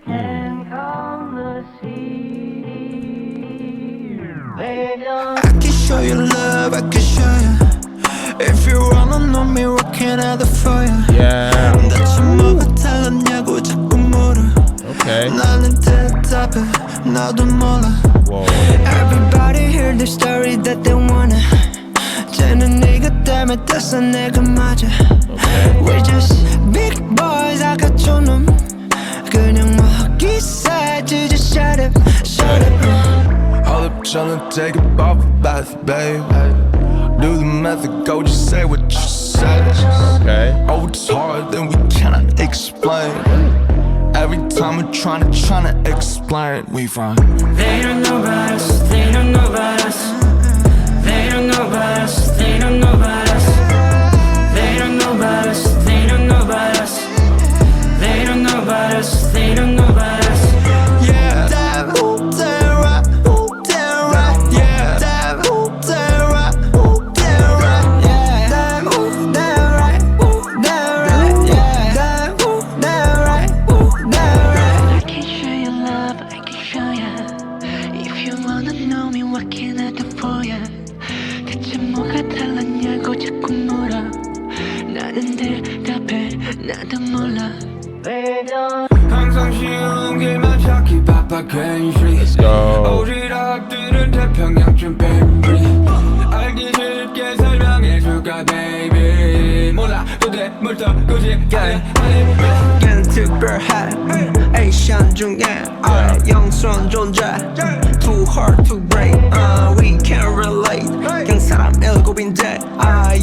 can calm the sea. They don't. I can show you love, I can show you. If you wanna know me, what can I do for you? Yeah. 대체 뭐가 달랐냐고 자꾸 물어. Okay. 나는 대답해, 나도 몰라. Whoa. Everybody hear the story that they wanna. 쟤는 네가 때문에 됐어 내가 맞아. We're just big boys 아까 촌놈. 그냥 먹기사지 just shut up, shut up. Hold up, tryna take a bubble bath, babe. Do the method, go just say what you say. Okay. Oh, it's hard, then we cannot explain. Every time we're tryna explain, we find They don't know about us, they don't know about us. They don't know about us, they don't know about us. They don't know about us, they don't know about us. They don't know about us, they don't know about us. yeah. Damn, who damn right, yeah. Damn, who damn right, yeah. Damn, who damn right, yeah. Damn, who damn right, I can show you love, I can show you. If 원한 놈이 what can I do for ya 대체 뭐가 달랐냐고 자꾸 물어 나는 대답해 나도 몰라 항상 쉬운 길만 찾기 바빠 괜시 오지랖들은 태평양쯤 baby 알기 쉽게 설명해줄까 baby 몰라 도대 뭘더 굳이 걘 특별해 에이션 중에 영선 존재 Too hard to break We can't relate 그냥 사람 일곱인데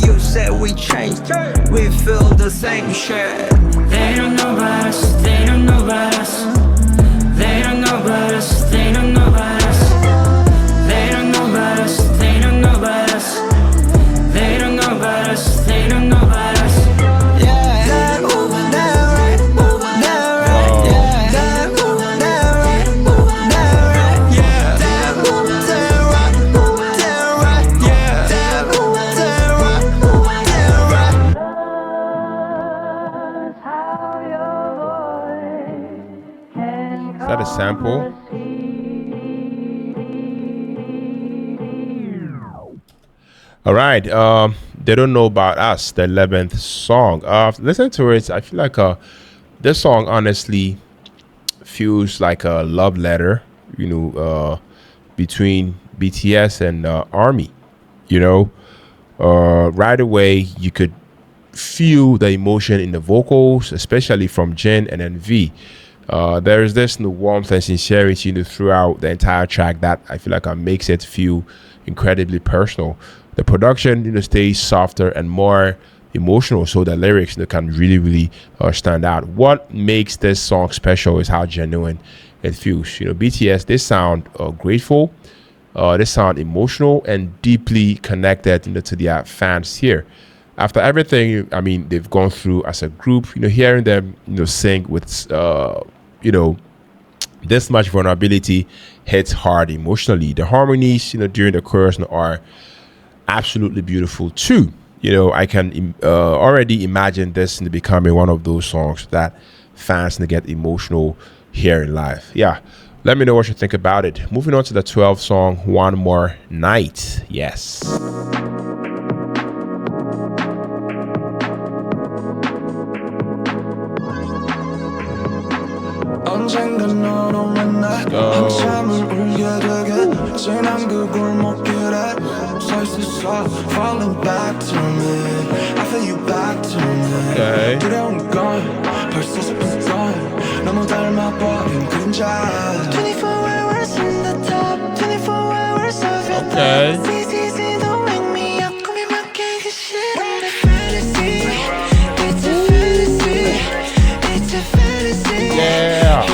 You said we changed We feel the same shit They don't know about us They don't know about us They don't know about us They don't know about us They don't know about us They don't know about us They don't know about us They don't know about us Is that a sample? All right. They don't know about us. The 11th song. Listen to it. I feel like this song honestly feels like a love letter. You know, between BTS and ARMY. You know, right away you could feel the emotion in the vocals, especially from Jin and then V. There is this warmth and sincerity throughout the entire track that I feel like makes it feel incredibly personal. The production stays softer and more emotional, so the lyrics can really stand out. What makes this song special is how genuine it feels. BTS, they sound grateful, they sound emotional and deeply connected to their fans here. After everything, I mean, they've gone through as a group, hearing them, sing with, this much vulnerability hits hard emotionally. The harmonies, during the chorus are absolutely beautiful too. I can already imagine this becoming one of those songs that fans get emotional hearing live. Yeah. Let me know what you think about it. Moving on to the 12th song, One More Night. Yes. 언젠간 너로 만나 한참을 울게 되게 지난 그 골목길에 서 있었어 Falling back to me I feel you back to me 두려운 건 벌써 슬픈 건 너무 닮아버린 그림자 24 hours in the top 24 hours of your love easy don't wake me up call me back and shit I'm the fantasy it's a fantasy it's a fantasy Yeah.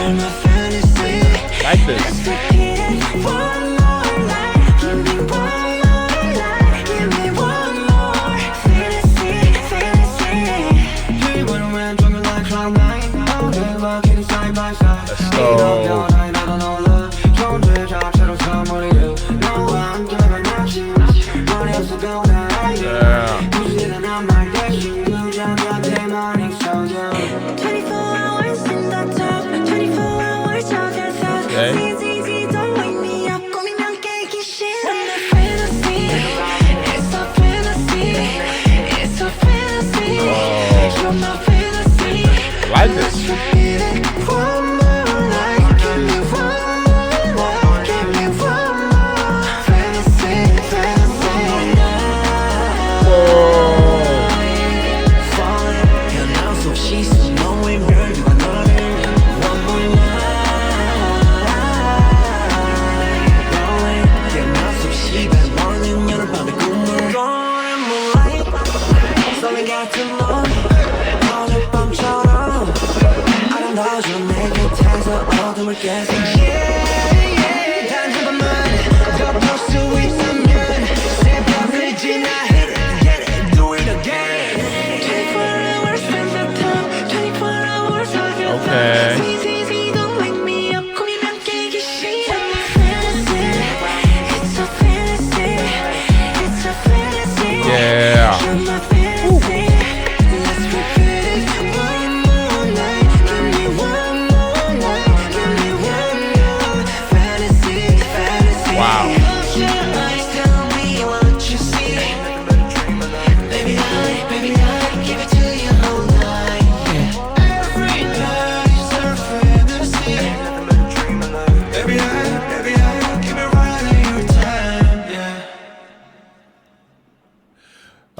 Like this. Let's repeat it one more night. Give me one more night. Give me one more fantasy, fantasy. 이번엔 왼쪽은 like cloud nine. We're walking side by side. Let's go. 존재 자체로 선물이야. 너와 함께만 납치 머리 없어 go night. 무지는 난 말 대신 유전자 대만이 써져. 24 hours in the top. 24 hours of your thoughts. Easy, don't wake me up. 꾸미면 깨기 싫어. I'm the fantasy. It's a fantasy. It's a fantasy. You're my fantasy. Like this. One more night. Give me one more night. Give me one more fantasy, fantasy. Falling, 연락 없이 수놓인 별들과 너를 one more night. Rolling, 연락 없이 배멀는 여름밤의 꿈을 Golden moonlight, 설레 같은 넌 오늘 밤처럼 아름다워져 내 곁에서 어둠을 깨서 단 한 번만 더 볼 수 있으면 새벽을 지나 hit it, get it, do it again 24 hours from the top 24 hours of your thoughts Easy, don't wake me up 꾸미면 깨기 싫어 Fantasy, it's a fantasy It's a fantasy Yeah. You're my fantasy Let's repeat it one more night Give me one more night Give me one more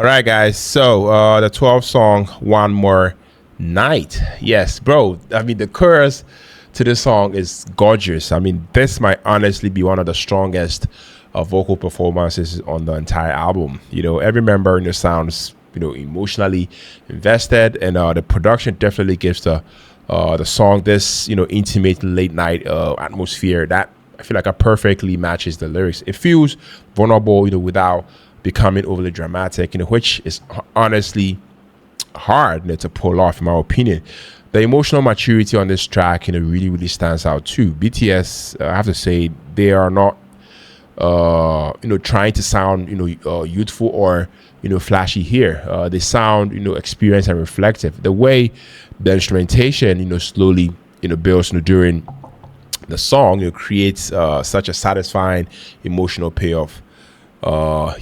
All right, guys. So the 12th song, One More Night. Yes, bro. I mean, the chorus to this song is gorgeous. I mean, this might honestly be one of the strongest vocal performances on the entire album. You know, every member in the sounds, you know, emotionally invested, and the production definitely gives the song this, you know, intimate late night atmosphere that I feel like it perfectly matches the lyrics. It feels vulnerable, you know, without becoming overly dramatic, you know, which is honestly hard, you know, to pull off, in my opinion. The emotional maturity on this track, you know, really stands out too. BTS, I have to say, they are not, you know, trying to sound, you know, youthful or, you know, flashy here. They sound, you know, experienced and reflective. The way the instrumentation, you know, slowly, you know, builds, you know, during the song, you know, creates such a satisfying emotional payoff.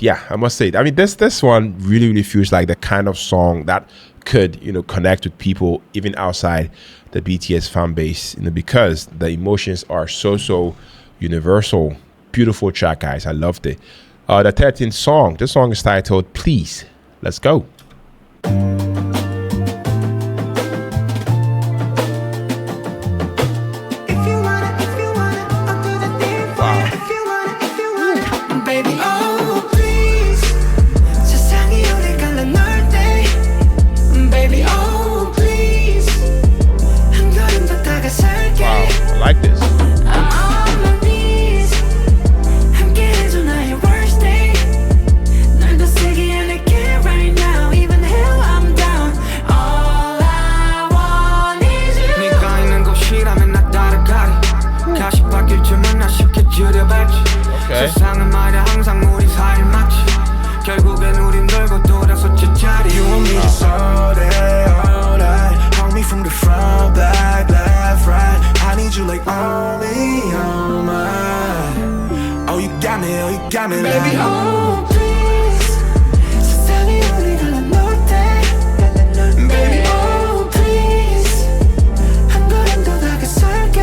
Yeah, I must say, I mean, this one really feels like the kind of song that could, you know, connect with people even outside the BTS fan base, you know, because the emotions are so universal. Beautiful track, guys. I loved it. The 13th song, this song is titled Please. Let's go. 세상은 말야 항상 우리 사이를 막지 결국엔 우린 놀고 돌아서 제자리 You want me just all day, all night. Hold me from the front, back, left, right. I need you like all me, all mine. Oh, you got me, Baby, like oh please 세상이 우리 갈라놓을 때 Baby, oh please 한 걸음 더 다가설게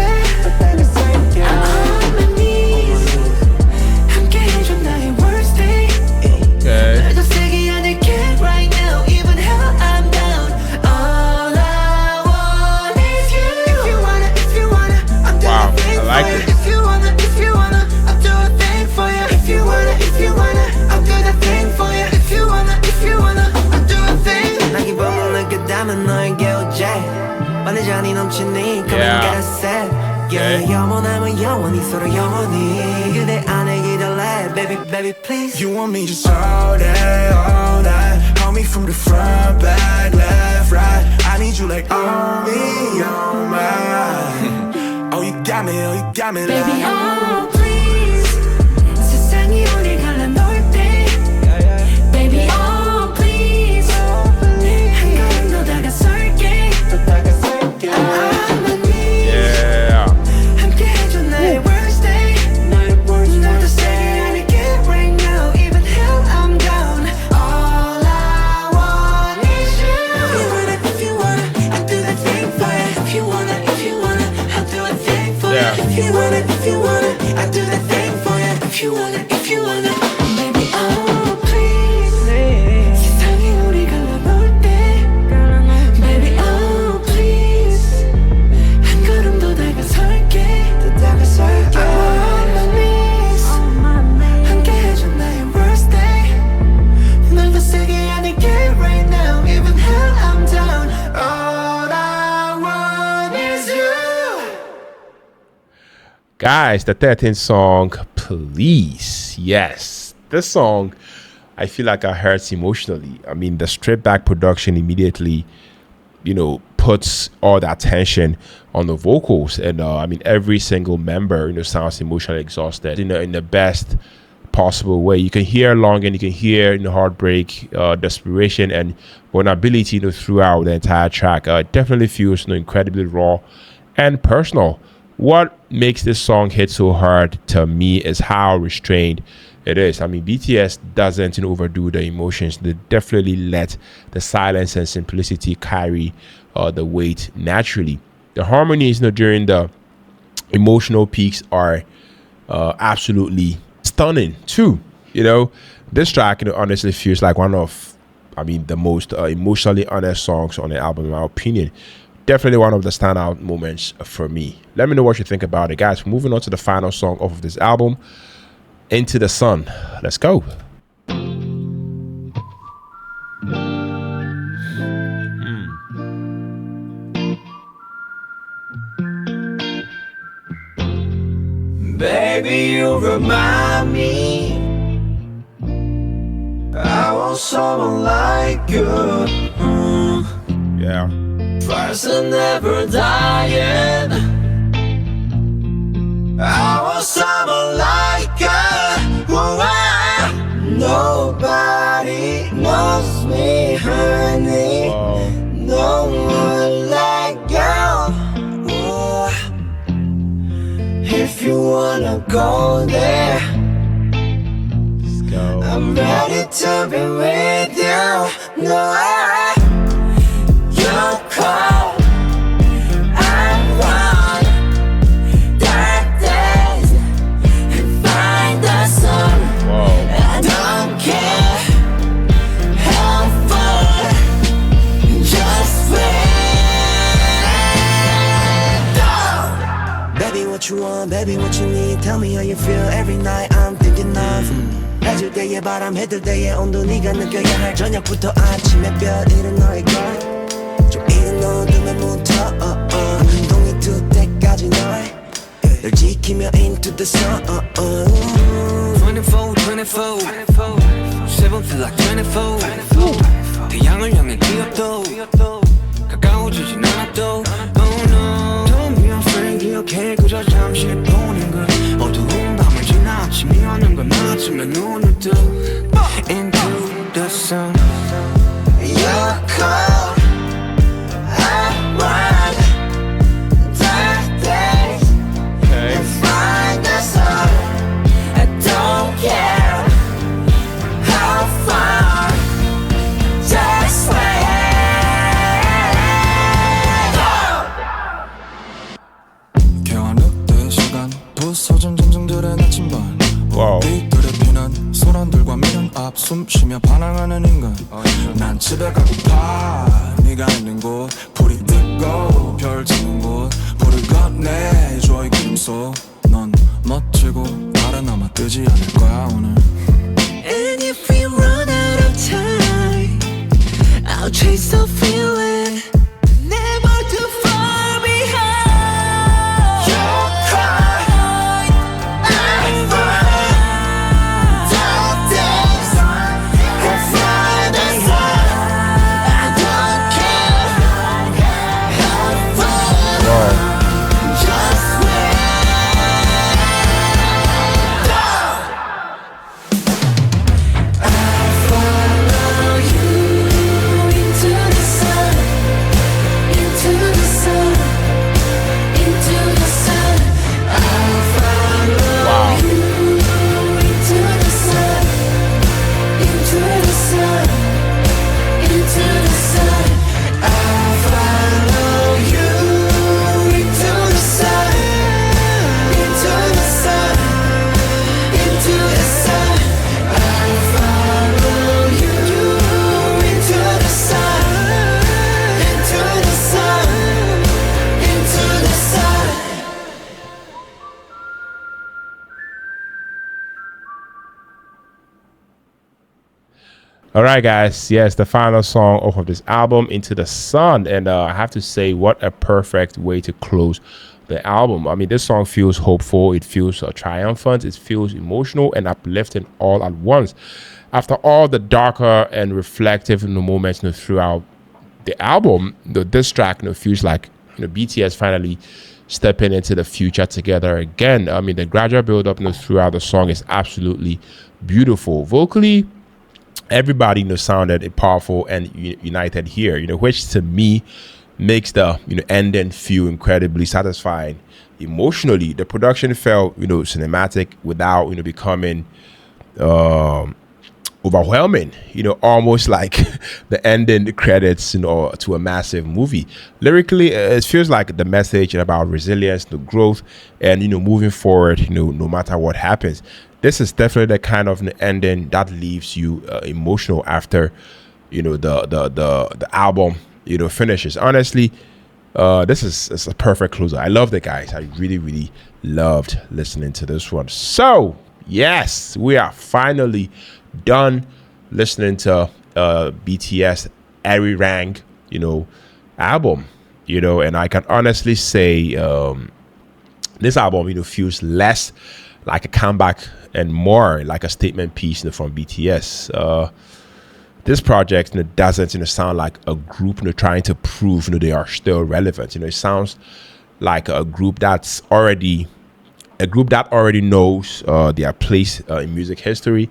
Baby, please. You want me just all day, all night. Hold me from the front, back, left, right. I need you like all me, all mine. Oh, you got me, Baby, like oh please 세상이 우리 갈라놓을 때 Baby, oh please 한 걸음 더 다가설게 함께 해줘 나의 worst day 널 더 세게 안을게 right now even hell I'm down all I want is you If you wanna, I'll do the thing for you If you wanna, I'll do a thing for you If you wanna, I'll do the thing for you If you wanna, baby, oh please 세상이 우리 갈라놓을 때 Baby, oh please 한 걸음 더 다가설게 On my knees 함께 해줘 나의 worst day 널 더 세게 안을게 right now even hell I'm down all I want is you Guys, the 13th song, Please. Yes, this song, I feel like I hurts emotionally. I mean, the stripped back production immediately, you know, puts all the attention on the vocals. And I mean, every single member, you know, sounds emotionally exhausted, you know, in the best possible way. You can hear longing, you can hear, you know, heartbreak, desperation, and vulnerability, you know, throughout the entire track. It definitely feels, you know, incredibly raw and personal. What makes this song hit so hard to me is how restrained it is. I mean, BTS doesn't, you know, overdo the emotions. They definitely let the silence and simplicity carry the weight naturally. The harmonies, you know, during the emotional peaks are absolutely stunning too. You know, this track, you know, honestly feels like one of I mean, the most emotionally honest songs on the album, in my opinion. Definitely one of the standout moments for me. Let me know what you think about it, guys. Moving on to the final song off of this album, Into the Sun. Let's go. Baby, you remind me I want someone like you. Yeah. First and never dying. I want someone like you. Nobody knows me, honey. Wow. No one like you. If you wanna go there, Let's go. I'm ready to be with you. No, you call, I run dark days and find the sun. Whoa. I don't care how far, just wait. Baby, what you want? Baby, what you need? Tell me how you feel every night. I'm thinking of 해질 때의 바람, 해들 때의 온도. 네가 느껴야 할 저녁부터 아침의 별. 이른 너의 걸 좀 이른 어둠에 묻어. 눈동이 뜰 때까지 널 지키며 into the sun. 24, 24 7 feel like 24 태양을 향해 뛰어도 가까워지진 않아도. Oh no, don't be afraid. 기억해 그저 잠시 보는 것. 어두운 밤을 지나 아침이 오는 건 아침에 눈을 떠 into the sun. You're cold, I run dark days and find the sun. I don't care how far, just wait. 개화늑대 시간 부서진 짐승들의 나침반. 와우. 빛들의 피난 소란들과 미련 앞 숨쉬며 반항하는 인간. 난 집에 가고파. 네가 있는 곳 불이 뜨고 별 지는 곳 불을 건네 조의 김소. 넌 멋지고 달은 아마 뜨지 않을 거야 오늘. And if we run out of time, I'll chase the feeling, never too far behind. You're crying, I run dark days and find the sun. I don't care how far, Wow. just wait. All right, guys. Yes, the final song off of this album, Into the Sun. And I have to say, what a perfect way to close the album. I mean, this song feels hopeful. It feels triumphant. It feels emotional and uplifting all at once. After all the darker and reflective moments throughout the album, this track feels like BTS finally stepping into the future together again. I mean, the gradual build up throughout the song is absolutely beautiful. Vocally, everybody sounded powerful and united here, which to me makes the ending feel incredibly satisfying. Emotionally, the production felt cinematic without becoming overwhelming, almost like the ending credits to a massive movie. Lyrically, it feels like the message about resilience, the growth, and moving forward, no matter what happens. This is definitely the kind of ending that leaves you emotional after the album finishes. Honestly, this is a perfect closer. I love the guys. I really loved listening to this one. So yes, we are finally done listening to BTS ARIRANG album. And I can honestly say this album feels less like a comeback and more like a statement piece from BTS. This project doesn't sound like a group trying to prove they are still relevant. It sounds like a group that already knows their place in music history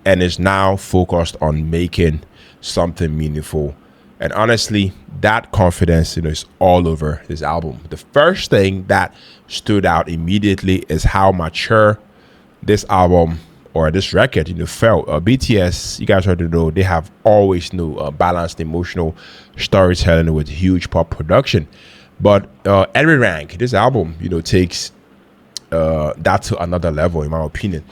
and is now focused on making something meaningful. And honestly, that confidence is all over this album. The first thing that stood out immediately is how mature this album or this record felt. BTS, you guys already know, they have always balanced emotional storytelling with huge pop production. But ARIRANG, this album takes that to another level, in my opinion.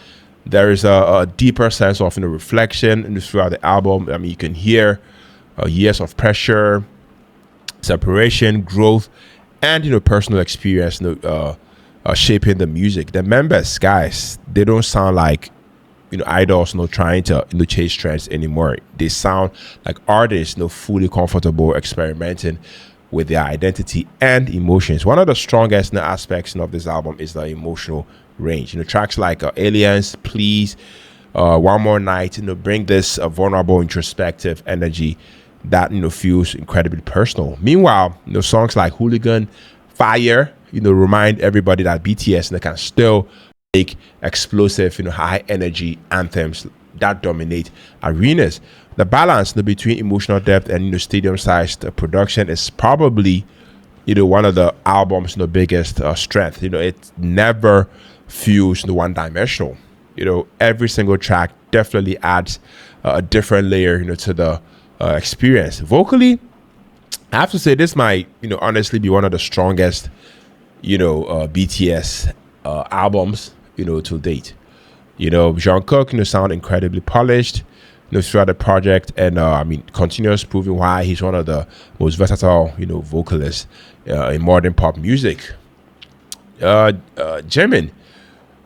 There is a deeper sense of reflection throughout the album. I mean, you can hear years of pressure, separation, growth, and personal experience shaping the music. The members, guys, they don't sound like idols trying to chase trends anymore. They sound like artists fully comfortable experimenting with their identity and emotions. One of the strongest aspects of this album is the emotional range. Tracks like Aliens, Please, One More Night bring this vulnerable introspective energy that feels incredibly personal. Meanwhile, songs like Hooligan, Fire remind everybody that BTS can still make explosive high energy anthems that dominate arenas. The balance between emotional depth and stadium sized production is probably one of the album's biggest strength. It never feels one dimensional. Every single track definitely adds a different layer to the experience. Vocally, I have to say this might honestly be one of the strongest BTS albums to date. Jungkook sound incredibly polished throughout the project, and continues proving why he's one of the most versatile vocalists in modern pop music. Jimin,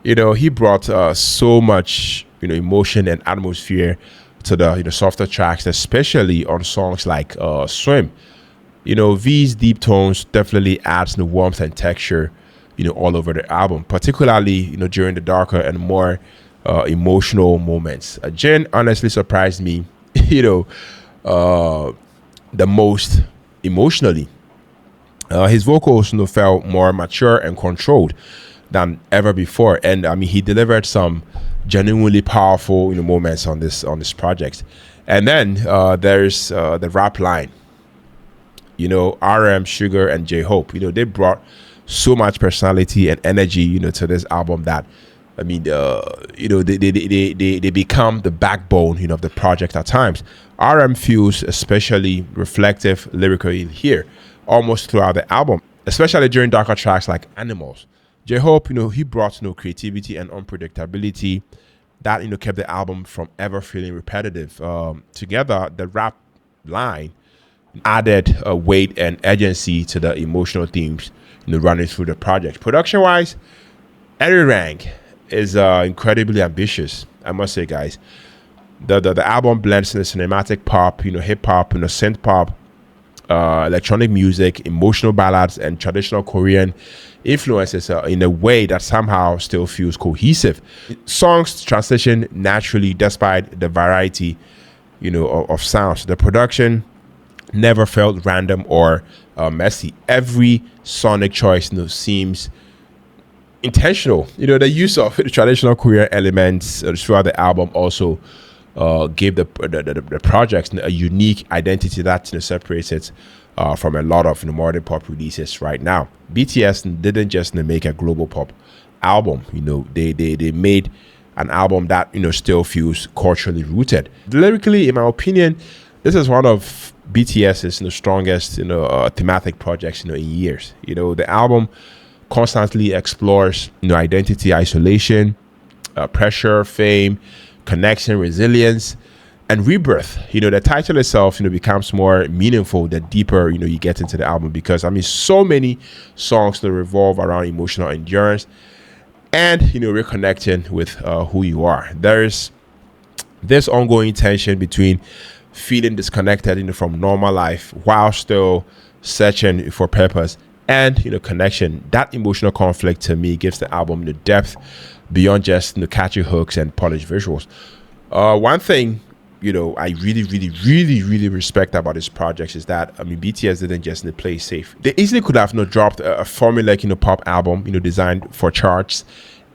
he brought so much emotion and atmosphere to the softer tracks, especially on songs like Swim. V's deep tones definitely adds the warmth and texture all over the album, particularly during the darker and more emotional moments. Jin honestly surprised me the most emotionally. His vocals felt more mature and controlled than ever before, and he delivered some genuinely powerful moments on this project. And then there's the rap line. RM, Sugar, and J-Hope, they brought so much personality and energy to this album that they become the backbone of the project at times. RM feels especially reflective lyrically here almost throughout the album, especially during darker tracks like Animals. J-Hope, he brought creativity and unpredictability that kept the album from ever feeling repetitive. Together, the rap line added weight and urgency to the emotional themes running through the project. Production wise, ARIRANG is incredibly ambitious, I must say, guys. The album blends cinematic pop, hip hop, synth pop, electronic music, emotional ballads, and traditional Korean influences in a way that somehow still feels cohesive. Songs transition naturally despite the variety of sounds. The production never felt random or messy. Every sonic choice seems intentional. The use of the traditional Korean elements throughout the album also gave the project a unique identity that separates it from a lot of modern pop releases right now. BTS didn't just make a global pop album. They made an album that still feels culturally rooted. Lyrically, in my opinion, this is one of BTS's strongest thematic projects in years. The album constantly explores identity, isolation, pressure, fame, connection, resilience, and rebirth. The title itself, becomes more meaningful the deeper, you get into the album, because I mean, so many songs that revolve around emotional endurance and, reconnecting with who you are. There's this ongoing tension between feeling disconnected, from normal life while still searching for purpose and, connection. That emotional conflict to me gives the album the depth beyond just catchy hooks and polished visuals. One thing I really respect about this project is that, I mean, BTS didn't just play it safe. They easily could have dropped a formulaic pop album designed for charts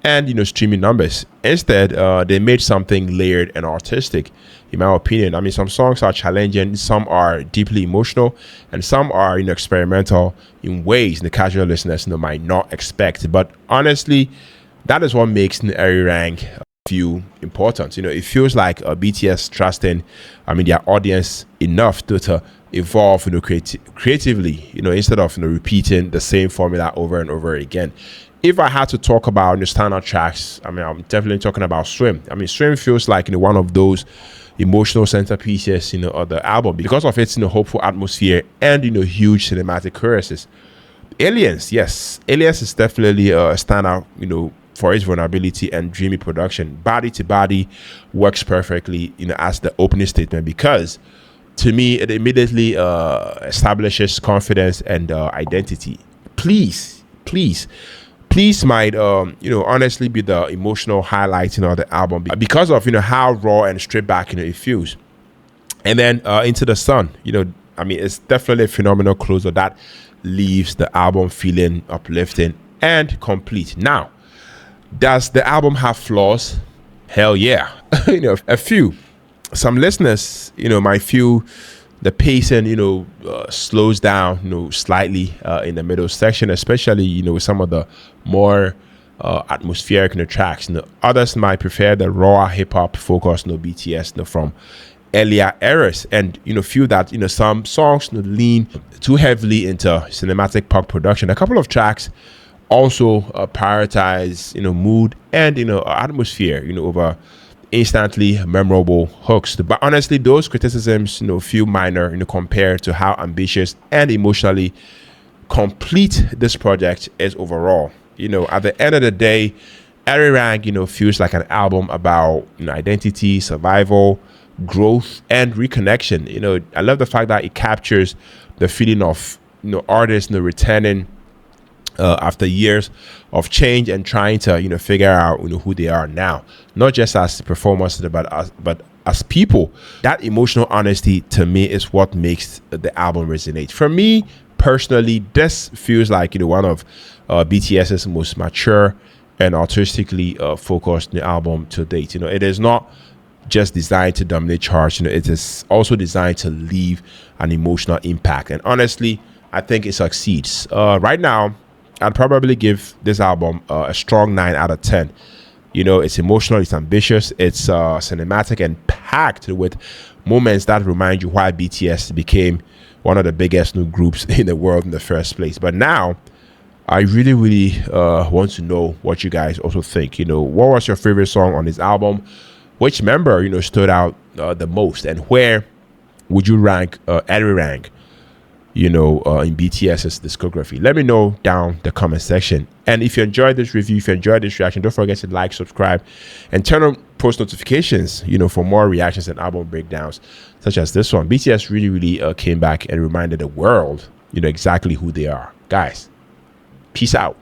and streaming numbers. Instead, they made something layered and artistic, in my opinion. I mean, some songs are challenging, some are deeply emotional, and some are experimental in ways the casual listeners might not expect. But honestly, that is what makes the ARIRANG feel important. It feels like BTS trusting, I mean, their audience enough to evolve, creatively, instead of repeating the same formula over and over again. If I had to talk about the standout tracks, I mean, I'm definitely talking about Swim. I mean, Swim feels like one of those emotional centerpieces, of the album because of its hopeful atmosphere and huge cinematic choruses. Aliens, yes, Aliens is definitely a standout, for its vulnerability and dreamy production. Body to Body works perfectly, as the opening statement, because to me it immediately establishes confidence and identity. Please might honestly be the emotional highlight of the album because of how raw and stripped back it feels. And then Into the Sun, I mean, it's definitely a phenomenal closer that leaves the album feeling uplifting and complete. Now, does the album have flaws? Hell yeah. A few. Some listeners might feel the pacing slows down slightly in the middle section, especially with some of the more atmospheric tracks. Others might prefer the raw hip-hop focus BTS from earlier eras, and feel that some songs lean too heavily into cinematic pop production. A couple of tracks also prioritize mood and atmosphere over instantly memorable hooks. But honestly, those criticisms feel minor compared to how ambitious and emotionally complete this project is overall. At the end of the day, ARIRANG feels like an album about identity, survival, growth, and reconnection. I love the fact that it captures the feeling of artists returning after years of change and trying to figure out who they are now, not just as performers but as people. That emotional honesty to me is what makes the album resonate. For me personally, this feels like one of BTS's most mature and artistically focused album to date. It is not just designed to dominate charts. It is also designed to leave an emotional impact, and honestly, I think it succeeds. Right now, I'd probably give this album a strong 9 out of 10. It's emotional, it's ambitious, it's cinematic, and packed with moments that remind you why BTS became one of the biggest new groups in the world in the first place. But now, I really want to know what you guys also think. What was your favorite song on this album? Which member, stood out the most? And where would you rank ARIRANG in BTS's discography? Let me know down the comment section. And if you enjoyed this review, if you enjoyed this reaction, don't forget to like, subscribe, and turn on post notifications for more reactions and album breakdowns such as this one. BTS really came back and reminded the world exactly who they are. Guys, peace out.